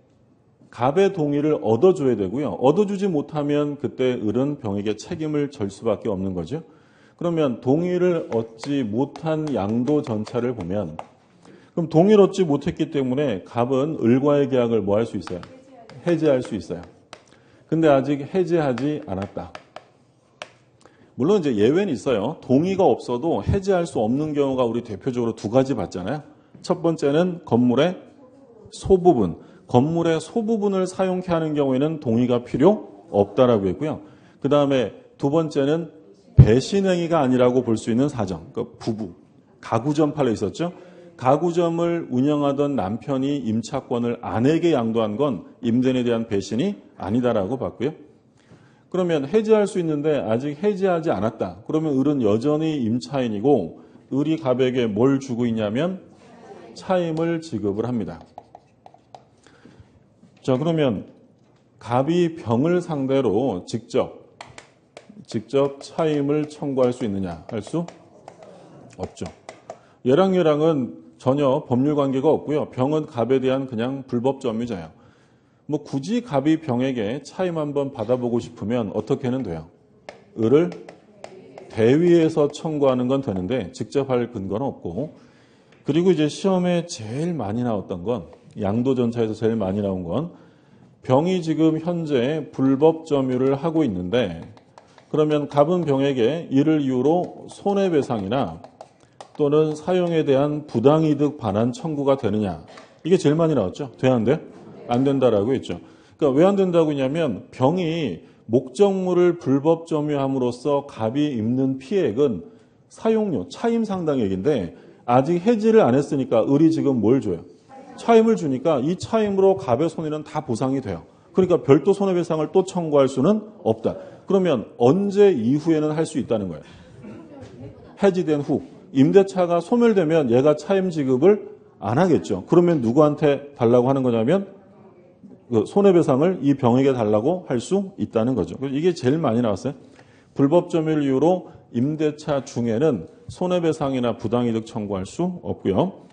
갑의 동의를 얻어줘야 되고요. 얻어주지 못하면 그때 을은 병에게 책임을 질 수밖에 없는 거죠. 그러면 동의를 얻지 못한 양도 전차를 보면 그럼 동의를 얻지 못했기 때문에 갑은 을과의 계약을 뭐 할 수 있어요? 해지할 수 있어요. 근데 아직 해지하지 않았다. 물론 이제 예외는 있어요. 동의가 없어도 해지할 수 없는 경우가 우리 대표적으로 두 가지 봤잖아요. 첫 번째는 건물의 소부분. 건물의 소부분을 사용케 하는 경우에는 동의가 필요 없다라고 했고요. 그 다음에 두 번째는 배신행위가 아니라고 볼 수 있는 사정. 그러니까 부부, 가구점 팔에 있었죠. 가구점을 운영하던 남편이 임차권을 아내에게 양도한 건 임대인에 대한 배신이 아니다라고 봤고요. 그러면 해지할 수 있는데 아직 해지하지 않았다. 그러면 을은 여전히 임차인이고 을이 갑에게 뭘 주고 있냐면 차임을 지급을 합니다. 자, 그러면 갑이 병을 상대로 직접 차임을 청구할 수 있느냐? 할 수 없죠. 얘랑은 전혀 법률 관계가 없고요. 병은 갑에 대한 그냥 불법 점유자예요. 뭐 굳이 갑이 병에게 차임 한번 받아보고 싶으면 어떻게는 돼요? 을을 대위에서 청구하는 건 되는데 직접 할 근거는 없고, 그리고 이제 시험에 제일 많이 나왔던 건 양도전차에서 제일 많이 나온 건 병이 지금 현재 불법 점유를 하고 있는데 그러면 갑은 병에게 이를 이유로 손해배상이나 또는 사용에 대한 부당이득 반환 청구가 되느냐. 이게 제일 많이 나왔죠. 돼야 안 돼? 안 된다라고 했죠. 그러니까 왜 안 된다고 했냐면 병이 목적물을 불법 점유함으로써 갑이 입는 피해액은 사용료, 차임 상당액인데 아직 해지를 안 했으니까 을이 지금 뭘 줘요? 차임을 주니까 이 차임으로 갑의 손해는 다 보상이 돼요. 그러니까 별도 손해배상을 또 청구할 수는 없다. 그러면 언제 이후에는 할 수 있다는 거예요? 해지된 후. 임대차가 소멸되면 얘가 차임 지급을 안 하겠죠. 그러면 누구한테 달라고 하는 거냐면 그 손해배상을 이 병에게 달라고 할 수 있다는 거죠. 이게 제일 많이 나왔어요. 불법 점유를 이유로 임대차 중에는 손해배상이나 부당이득 청구할 수 없고요.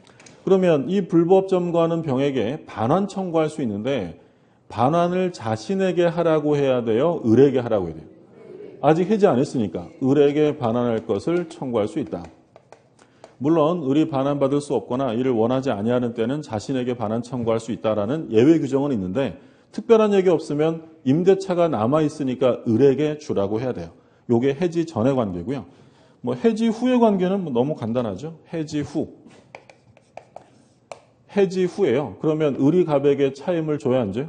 그러면 이 불법 점거하는 병에게 반환 청구할 수 있는데 반환을 자신에게 하라고 해야 돼요? 을에게 하라고 해야 돼요? 아직 해지 안 했으니까 을에게 반환할 것을 청구할 수 있다. 물론 을이 반환받을 수 없거나 이를 원하지 아니하는 때는 자신에게 반환 청구할 수 있다라는 예외 규정은 있는데 특별한 얘기 없으면 임대차가 남아있으니까 을에게 주라고 해야 돼요. 이게 해지 전의 관계고요. 뭐 해지 후의 관계는 뭐 너무 간단하죠. 해지 후예요. 그러면 을이 갑에게 차임을 줘야 안 줘요?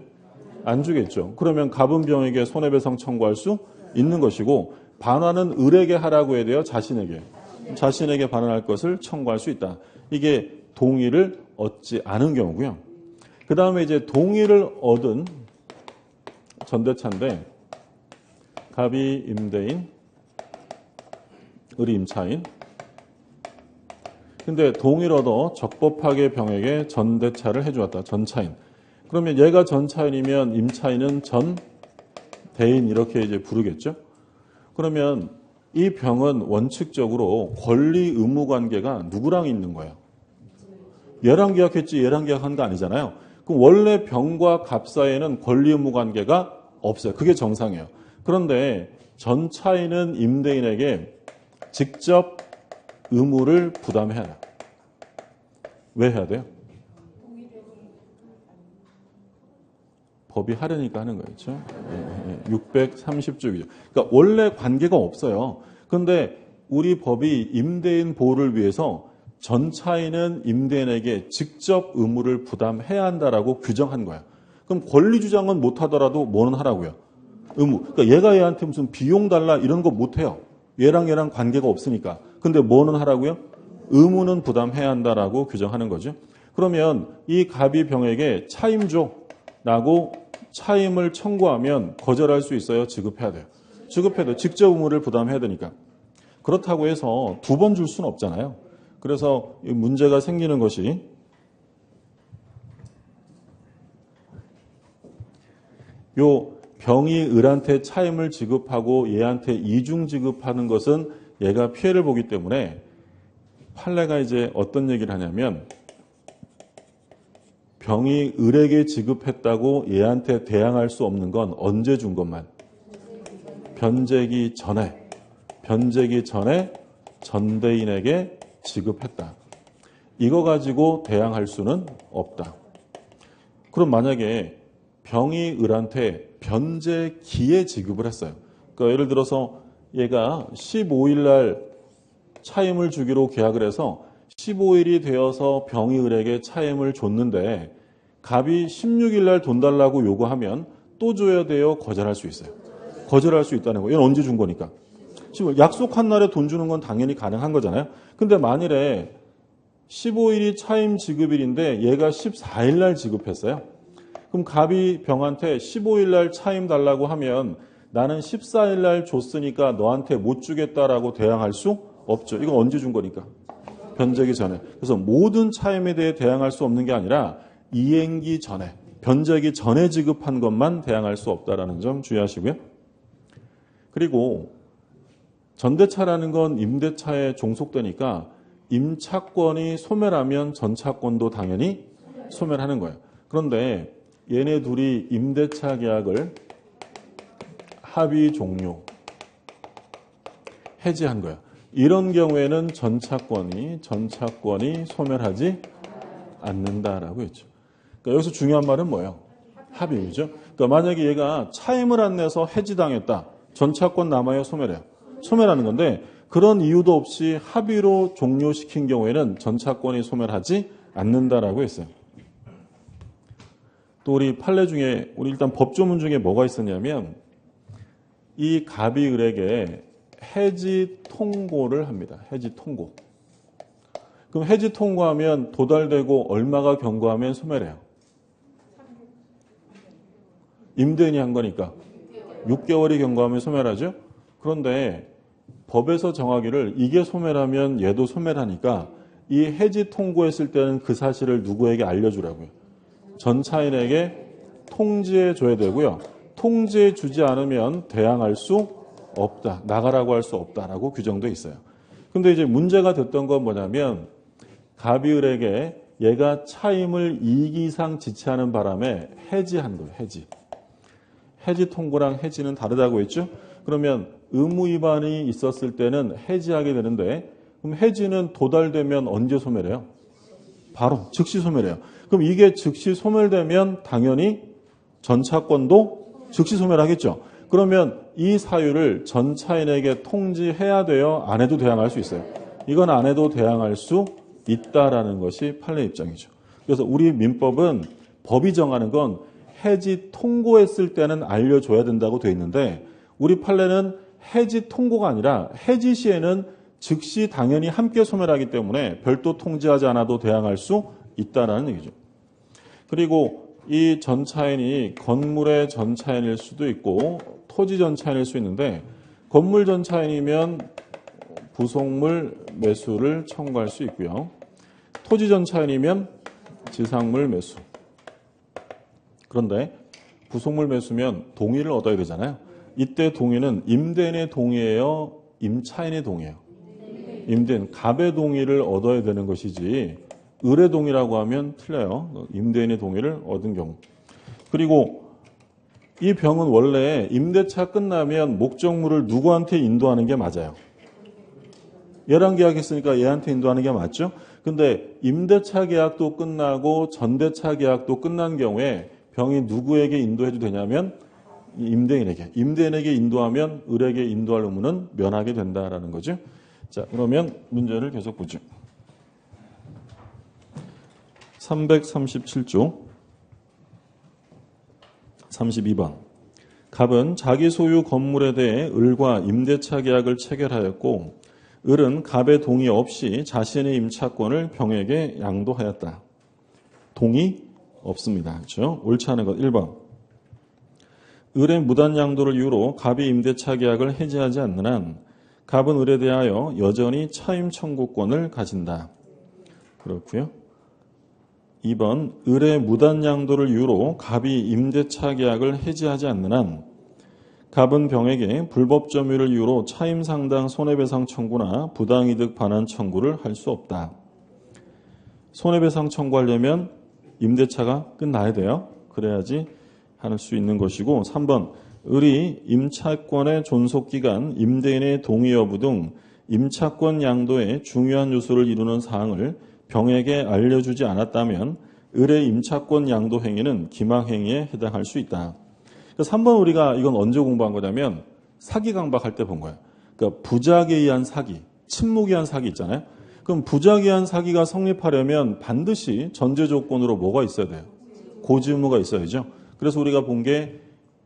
안 주겠죠. 그러면 갑은 병에게 손해배상 청구할 수 있는 것이고 반환은 을에게 하라고 해야 돼요? 자신에게 반환할 것을 청구할 수 있다. 이게 동의를 얻지 않은 경우고요. 그 다음에 이제 동의를 얻은 전대차인데 갑이 임대인, 을이 임차인. 근데 동의를 얻어 적법하게 병에게 전대차를 해주었다. 전차인. 그러면 얘가 전차인이면 임차인은 전대인 이렇게 이제 부르겠죠. 그러면 이 병은 원칙적으로 권리 의무 관계가 누구랑 있는 거예요? 얘랑 계약했지 얘랑 계약한 거 아니잖아요. 그럼 원래 병과 갑 사이에는 권리 의무 관계가 없어요. 그게 정상이에요. 그런데 전차인은 임대인에게 직접 의무를 부담해야 해요. 왜 해야 돼요? 법이 하려니까 하는 거였죠. 630조이죠. 그러니까 원래 관계가 없어요. 그런데 우리 법이 임대인 보호를 위해서 전차인은 임대인에게 직접 의무를 부담해야 한다라고 규정한 거야. 그럼 권리 주장은 못 하더라도 뭐는 하라고요? 의무. 그러니까 얘가 얘한테 무슨 비용 달라 이런 거 못 해요. 얘랑 관계가 없으니까. 근데 뭐는 하라고요? 의무는 부담해야 한다라고 규정하는 거죠. 그러면 이 갑이 병에게 차임 줘라고 차임을 청구하면 거절할 수 있어요? 지급해야 돼요? 지급해야 돼요. 직접 의무를 부담해야 되니까. 그렇다고 해서 두 번 줄 수는 없잖아요. 그래서 문제가 생기는 것이 요 병이 을한테 차임을 지급하고 얘한테 이중 지급하는 것은 얘가 피해를 보기 때문에 판례가 이제 어떤 얘기를 하냐면 병이 을에게 지급했다고 얘한테 대항할 수 없는 건 언제 준 것만? 변제기 전에 전대인에게 지급했다. 이거 가지고 대항할 수는 없다. 그럼 만약에 병이 을한테 변제기에 지급을 했어요. 그러니까 예를 들어서 얘가 15일 날 차임을 주기로 계약을 해서 15일이 되어서 병이 을에게 차임을 줬는데 갑이 16일 날 돈 달라고 요구하면 또 줘야 돼요? 거절할 수 있어요? 거절할 수 있다는 거예요. 얘는 언제 준 거니까. 지금 약속한 날에 돈 주는 건 당연히 가능한 거잖아요. 근데 만일에 15일이 차임 지급일인데 얘가 14일 날 지급했어요. 그럼 갑이 병한테 15일 날 차임 달라고 하면 나는 14일 날 줬으니까 너한테 못 주겠다라고 대항할 수 없죠. 이거 언제 준 거니까? 변제기 전에. 그래서 모든 차임에 대해 대항할 수 없는 게 아니라 이행기 전에, 변제기 전에 지급한 것만 대항할 수 없다라는 점 주의하시고요. 그리고 전대차라는 건 임대차에 종속되니까 임차권이 소멸하면 전차권도 당연히 소멸하는 거예요. 그런데 얘네 둘이 임대차 계약을 합의 종료, 해지한 거예요. 이런 경우에는 전차권이 소멸하지 않는다라고 했죠. 그러니까 여기서 중요한 말은 뭐예요? 합의죠. 그러니까 만약에 얘가 차임을 안 내서 해지당했다. 전차권 남아요? 소멸해요? 소멸하는 건데 그런 이유도 없이 합의로 종료시킨 경우에는 전차권이 소멸하지 않는다라고 했어요. 또 우리 판례 중에 우리 일단 법조문 중에 뭐가 있었냐면 이 갑이 을에게 해지 통고를 합니다. 해지 통고. 그럼 해지 통고하면 도달되고 얼마가 경과하면 소멸해요? 임대인이 한 거니까 6개월이 경과하면 소멸하죠. 그런데 법에서 정하기를 이게 소멸하면 얘도 소멸하니까 이 해지 통고했을 때는 그 사실을 누구에게 알려주라고요. 전차인에게 통지해 줘야 되고요. 통지해 주지 않으면 대항할 수 없다. 나가라고 할 수 없다라고 규정돼 있어요. 근데 이제 문제가 됐던 건 뭐냐면 갑이 을에게 얘가 차임을 이익이상 지체하는 바람에 해지한 거예요. 해지 통고랑 해지는 다르다고 했죠. 그러면 의무 위반이 있었을 때는 해지하게 되는데 그럼 해지는 도달되면 언제 소멸해요? 바로 즉시 소멸해요. 그럼 이게 즉시 소멸되면 당연히 전차권도 즉시 소멸하겠죠. 그러면 이 사유를 전차인에게 통지해야 돼요? 안 해도 대항할 수 있어요? 이건 안 해도 대항할 수 있다라는 것이 판례 입장이죠. 그래서 우리 민법은 법이 정하는 건 해지 통고했을 때는 알려줘야 된다고 돼 있는데 우리 판례는 해지 통고가 아니라 해지 시에는 즉시 당연히 함께 소멸하기 때문에 별도 통지하지 않아도 대항할 수 있다라는 얘기죠. 그리고 이 전차인이 건물의 전차인일 수도 있고 토지 전차인일 수 있는데 건물 전차인이면 부속물 매수를 청구할 수 있고요. 토지 전차인이면 지상물 매수. 그런데 부속물 매수면 동의를 얻어야 되잖아요. 이때 동의는 임대인의 동의예요? 임차인의 동의예요? 임대인, 갑의 동의를 얻어야 되는 것이지 을의 동의라고 하면 틀려요. 임대인의 동의를 얻은 경우. 그리고 이 병은 원래 임대차 끝나면 목적물을 누구한테 인도하는 게 맞아요? 얘랑 계약했으니까 얘한테 인도하는 게 맞죠? 근데 임대차 계약도 끝나고 전대차 계약도 끝난 경우에 병이 누구에게 인도해도 되냐면 임대인에게 인도하면 을에게 인도할 의무는 면하게 된다라는 거죠. 자, 그러면 문제를 계속 보죠. 337조 32번. 갑은 자기 소유 건물에 대해 을과 임대차 계약을 체결하였고 을은 갑의 동의 없이 자신의 임차권을 병에게 양도하였다. 동의 없습니다. 그렇죠? 옳지 않은 것 1번. 을의 무단 양도를 이유로 갑이 임대차 계약을 해지하지 않는 한 갑은 을에 대하여 여전히 차임 청구권을 가진다. 그렇고요. 2번. 을의 무단 양도를 이유로 갑이 임대차 계약을 해지하지 않는 한 갑은 병에게 불법 점유를 이유로 차임 상당 손해배상 청구나 부당이득 반환 청구를 할 수 없다. 손해배상 청구하려면 임대차가 끝나야 돼요. 그래야지 할 수 있는 것이고 3번 을이 임차권의 존속기간, 임대인의 동의 여부 등 임차권 양도의 중요한 요소를 이루는 사항을 병에게 알려주지 않았다면 을의 임차권 양도 행위는 기망행위에 해당할 수 있다. 3번 우리가 이건 언제 공부한 거냐면 사기 강박할 때 본 거예요. 그러니까 부작에 의한 사기, 침묵에 의한 사기 있잖아요. 그럼 부작에 의한 사기가 성립하려면 반드시 전제 조건으로 뭐가 있어야 돼요? 고지 의무가 있어야죠. 그래서 우리가 본 게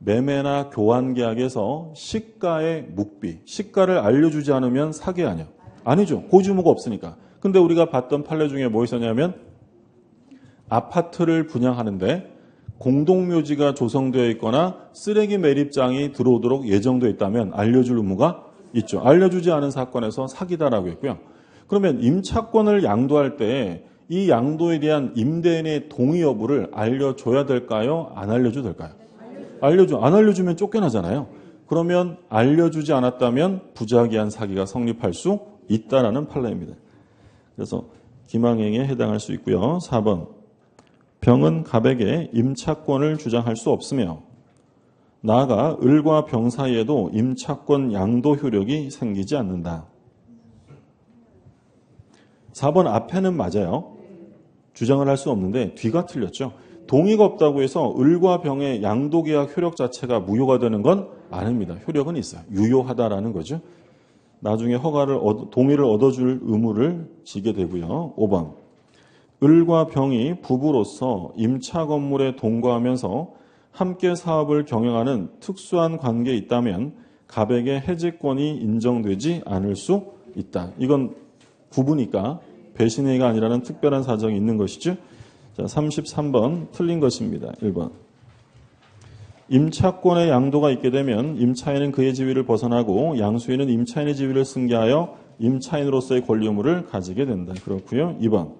매매나 교환 계약에서 시가의 묵비, 시가를 알려주지 않으면 사기 아니야. 아니죠. 고지 의무가 없으니까. 근데 우리가 봤던 판례 중에 뭐 있었냐면 아파트를 분양하는데 공동묘지가 조성되어 있거나 쓰레기 매립장이 들어오도록 예정되어 있다면 알려줄 의무가 있죠. 알려주지 않은 사건에서 사기다라고 했고요. 그러면 임차권을 양도할 때 이 양도에 대한 임대인의 동의 여부를 알려줘야 될까요? 안 알려줘도 될까요? 안 알려주면 쫓겨나잖아요. 그러면 알려주지 않았다면 부작위한 사기가 성립할 수 있다라는 판례입니다. 그래서 기망행위에 해당할 수 있고요. 4번 병은 갑에게 임차권을 주장할 수 없으며 나아가 을과 병 사이에도 임차권 양도 효력이 생기지 않는다. 4번 앞에는 맞아요. 주장을 할 수 없는데 뒤가 틀렸죠. 동의가 없다고 해서 을과 병의 양도계약 효력 자체가 무효가 되는 건 아닙니다. 효력은 있어요. 유효하다라는 거죠. 나중에 동의를 얻어줄 의무를 지게 되고요. 5번 을과 병이 부부로서 임차 건물에 동거하면서 함께 사업을 경영하는 특수한 관계에 있다면 갑에게 해지권이 인정되지 않을 수 있다. 이건 부부니까 배신행위가 아니라는 특별한 사정이 있는 것이죠. 자, 33번 틀린 것입니다. 1번. 임차권의 양도가 있게 되면 임차인은 그의 지위를 벗어나고 양수인은 임차인의 지위를 승계하여 임차인으로서의 권리 의무를 가지게 된다. 그렇고요. 2번.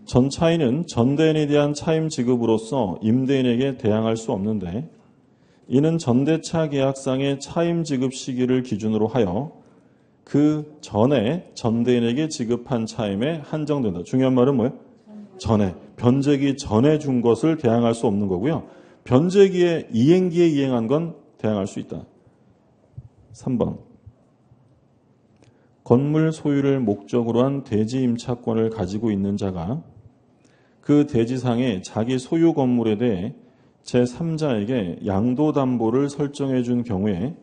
전차인은 전대인에 대한 차임 지급으로서 임대인에게 대항할 수 없는데 이는 전대차 계약상의 차임 지급 시기를 기준으로 하여 그 전에 전대인에게 지급한 차임에 한정된다. 중요한 말은 뭐예요? 전에. 변제기 전에 준 것을 대항할 수 없는 거고요. 변제기에 이행기에 이행한 건 대항할 수 있다. 3번. 건물 소유를 목적으로 한 대지 임차권을 가지고 있는 자가 그 대지상에 자기 소유 건물에 대해 제3자에게 양도담보를 설정해 준 경우에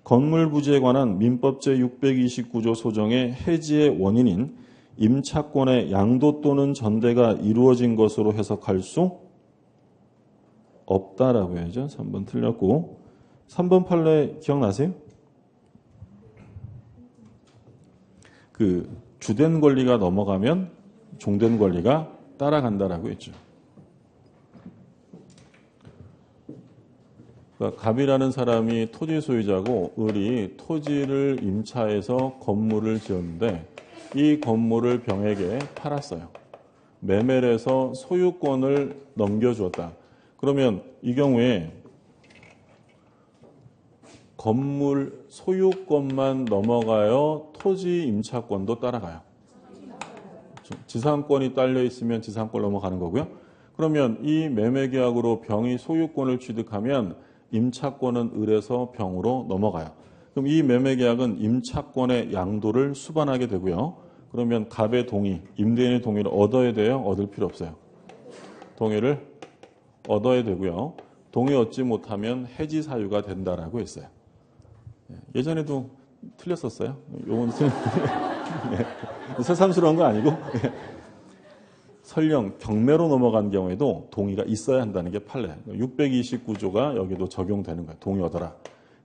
건물 부지에 관한 민법 제629조 소정의 해지의 원인인 임차권의 양도 또는 전대가 이루어진 것으로 해석할 수 없다라고 해야죠. 3번 틀렸고 3번 판례 기억나세요? 그 주된 권리가 넘어가면 종된 권리가 따라간다라고 했죠. 그러니까 갑이라는 사람이 토지 소유자고 을이 토지를 임차해서 건물을 지었는데 이 건물을 병에게 팔았어요. 매매를 해서 소유권을 넘겨주었다. 그러면 이 경우에 건물 소유권만 넘어가요? 토지 임차권도 따라가요? 지상권이 딸려 있으면 지상권 넘어가는 거고요. 그러면 이 매매계약으로 병이 소유권을 취득하면 임차권은 을에서 병으로 넘어가요. 그럼 이 매매계약은 임차권의 양도를 수반하게 되고요. 그러면 갑의 동의, 임대인의 동의를 얻어야 돼요? 얻을 필요 없어요? 동의를 얻어야 되고요. 동의 얻지 못하면 해지 사유가 된다라고 했어요. 예전에도 틀렸었어요. 요건 새삼스러운 거 아니고 설령 경매로 넘어간 경우에도 동의가 있어야 한다는 게 판례. 629조가 여기도 적용되는 거예요. 동의 얻어라.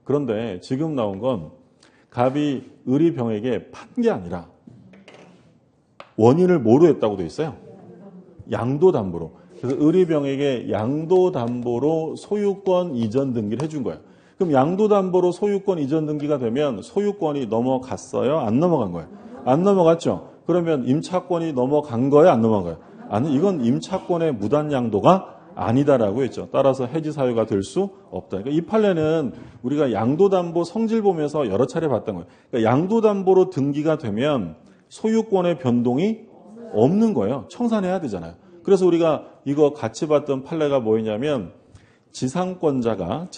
그런데 지금 나온 건 갑이 을이 병에게 판 게 아니라 원인을 뭐로 했다고 돼 있어요? 양도담보로. 그래서 을이 병에게 양도담보로 소유권 이전 등기를 해준 거예요. 그럼 양도담보로 소유권 이전 등기가 되면 소유권이 넘어갔어요? 안 넘어간 거예요? 안 넘어갔죠? 그러면 임차권이 넘어간 거예요? 안 넘어간 거예요? 아니, 이건 임차권의 무단 양도가 아니다라고 했죠. 따라서 해지 사유가 될 수 없다. 그러니까 이 판례는 우리가 양도담보 성질 보면서 여러 차례 봤던 거예요. 그러니까 양도담보로 등기가 되면 소유권의 변동이 없는 거예요. 청산해야 되잖아요. 그래서 우리가 이거 같이 봤던 판례가 뭐였냐면 지상권자가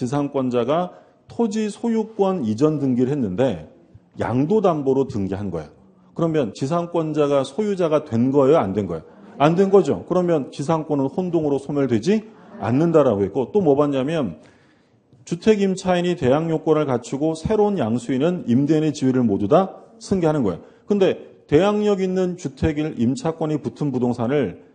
토지 소유권 이전 등기를 했는데 양도담보로 등기한 거예요. 그러면 지상권자가 소유자가 된 거예요? 안 된 거예요? 안 된 거죠. 그러면 지상권은 혼동으로 소멸되지 않는다라고 했고 또 뭐 봤냐면 주택 임차인이 대항 요건을 갖추고 새로운 양수인은 임대인의 지위를 모두 다 승계하는 거예요. 근데 대항력 있는 주택일 임차권이 붙은 부동산을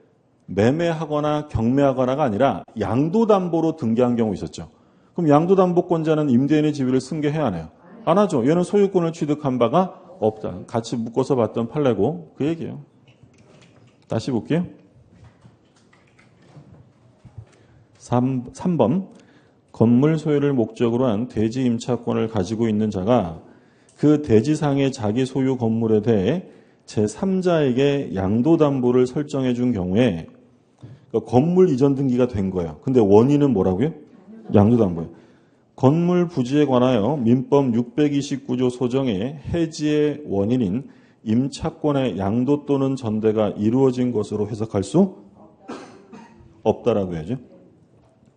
매매하거나 경매하거나가 아니라 양도담보로 등기한 경우 있었죠. 그럼 양도담보권자는 임대인의 지위를 승계해야 하나요? 안 하죠. 얘는 소유권을 취득한 바가 없다. 같이 묶어서 봤던 판례고 그 얘기예요. 다시 볼게요. 3번 건물 소유를 목적으로 한 대지 임차권을 가지고 있는 자가 그 대지상의 자기 소유 건물에 대해 제3자에게 양도담보를 설정해 준 경우에 그러니까 건물 이전 등기가 된 거예요. 근데 원인은 뭐라고요? 양도담보예요. 건물 부지에 관하여 민법 629조 소정의 해지의 원인인 임차권의 양도 또는 전대가 이루어진 것으로 해석할 수 없다라고 해야죠.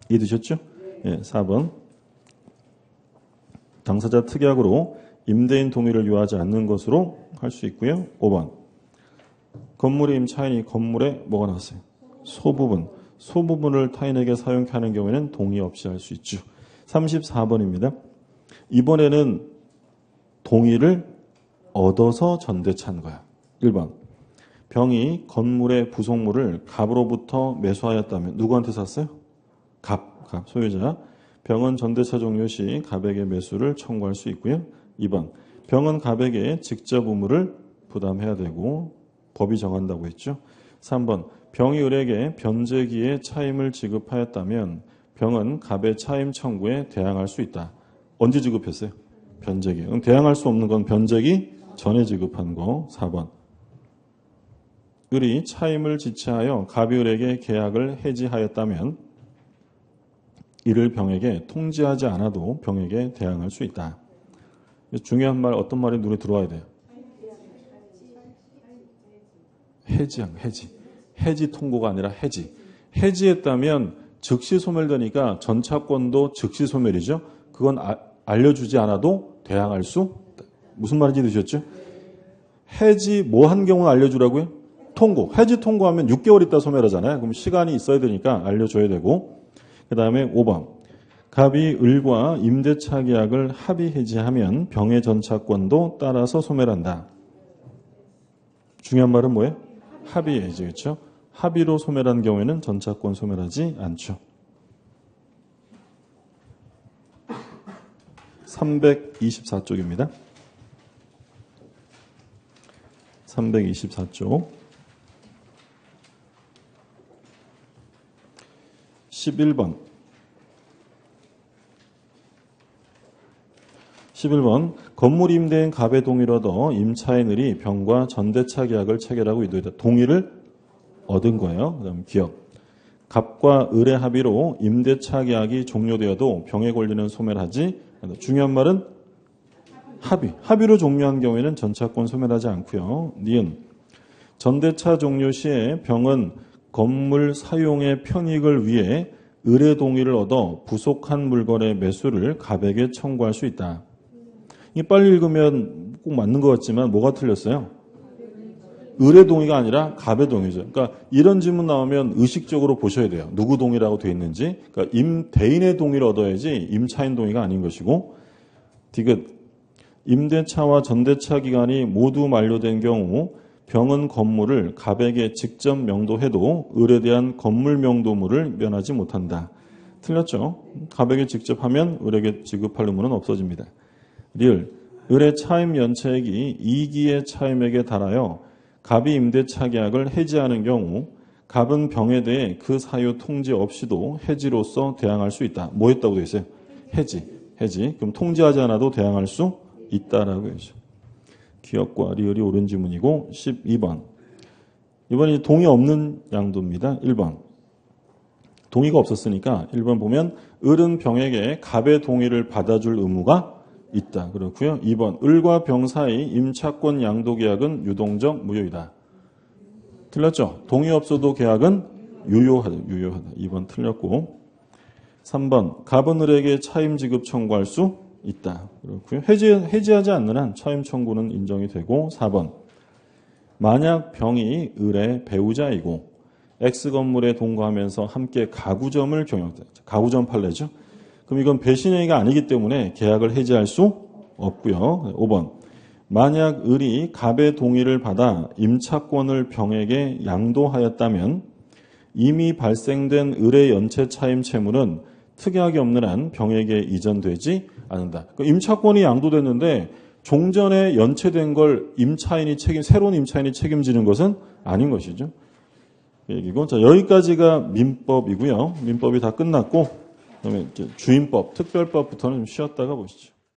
이해되셨죠? 예, 4번. 당사자 특약으로 임대인 동의를 요하지 않는 것으로 할 수 있고요. 5번. 건물의 임차인이 건물에 뭐가 나왔어요? 소부분을 타인에게 사용케 하는 경우에는 동의 없이 할 수 있죠. 34번입니다. 이번에는 동의를 얻어서 전대차한 거야. 1번. 병이 건물의 부속물을 갑으로부터 매수하였다면 누구한테 샀어요? 갑 소유자. 병은 전대차 종료 시 갑에게 매수를 청구할 수 있고요. 2번. 병은 갑에게 직접 의무를 부담해야 되고 법이 정한다고 했죠. 3번. 병이 을에게 변제기에 차임을 지급하였다면 병은 갑의 차임 청구에 대항할 수 있다. 언제 지급했어요? 변제기. 그럼 대항할 수 없는 건 변제기 전에 지급한 거. 4번. 을이 차임을 지체하여 갑이 을에게 계약을 해지하였다면 이를 병에게 통지하지 않아도 병에게 대항할 수 있다. 중요한 말 어떤 말이 눈에 들어와야 돼요? 해지 통고가 아니라 해지. 해지했다면 즉시 소멸되니까 전차권도 즉시 소멸이죠. 그건 알려주지 않아도 대항할 수 무슨 말인지 드셨죠? 해지 뭐 한 경우는 알려주라고요? 통고. 해지 통고하면 6개월 있다 소멸하잖아요. 그럼 시간이 있어야 되니까 알려줘야 되고 그 다음에 5번. 갑이 을과 임대차 계약을 합의 해지하면 병의 전차권도 따라서 소멸한다. 중요한 말은 뭐예요? 합의 해지. 그렇죠? 합의로 소멸한 경우에는 전차권 소멸하지 않죠. 324쪽입니다. 324쪽. 11번. 11번. 건물 임대인 갑의 동의를 얻어 임차인 을이 병과 전대차 계약을 체결하고 이도했다. 동의를 얻은 거예요. 그 다음 기억. 갑과 을의 합의로 임대차 계약이 종료되어도 병의 권리는 소멸하지 않는다. 중요한 말은 합의로 종료한 경우에는 전차권 소멸하지 않고요. 니은. 전대차 종료 시에 병은 건물 사용의 편익을 위해 을의 동의를 얻어 부속한 물건의 매수를 갑에게 청구할 수 있다. 이 빨리 읽으면 꼭 맞는 것 같지만 뭐가 틀렸어요? 을의 동의가 아니라 갑의 동의죠. 그러니까 이런 질문 나오면 의식적으로 보셔야 돼요. 누구 동의라고 되어 있는지. 그러니까 임대인의 동의를 얻어야지 임차인 동의가 아닌 것이고. 디귿. 임대차와 전대차 기간이 모두 만료된 경우 병은 건물을 갑에게 직접 명도해도 을에 대한 건물 명도물을 면하지 못한다. 틀렸죠? 갑에게 직접 하면 을에게 지급할 의무는 없어집니다. 리을. 을의 차임 연체액이 2기의 차임액에 달하여 갑이 임대차 계약을 해지하는 경우 갑은 병에 대해 그 사유 통지 없이도 해지로서 대항할 수 있다. 뭐 했다고 되어 있어요? 해지. 그럼 통지하지 않아도 대항할 수 있다라고 해야죠. 기억과 리을이 옳은 지문이고 12번. 이번에 동의 없는 양도입니다. 1번. 동의가 없었으니까 1번 보면 을은 병에게 갑의 동의를 받아줄 의무가 있다. 그렇고요. 2번. 을과 병 사이 임차권 양도 계약은 유동적 무효이다. 틀렸죠? 동의 없어도 계약은 유효하다. 2번 틀렸고. 3번 갑은 을에게 차임 지급 청구할 수 있다. 그렇고요. 해지하지 않는 한 차임 청구는 인정이 되고. 4번 만약 병이 을의 배우자이고 X 건물에 동거하면서 함께 가구점을 경영한다. 가구점 판례죠. 그럼 이건 배신행위가 아니기 때문에 계약을 해지할 수 없고요. 5번 만약 을이 갑의 동의를 받아 임차권을 병에게 양도하였다면 이미 발생된 을의 연체 차임 채무는 특약이 없는 한 병에게 이전되지 않는다. 그러니까 임차권이 양도됐는데 종전에 연체된 걸 새로운 임차인이 책임지는 것은 아닌 것이죠. 그 얘기고. 자, 여기까지가 민법이고요. 민법이 다 끝났고, 그다음에 이제 주임법, 특별법부터는 좀 쉬었다가 보시죠.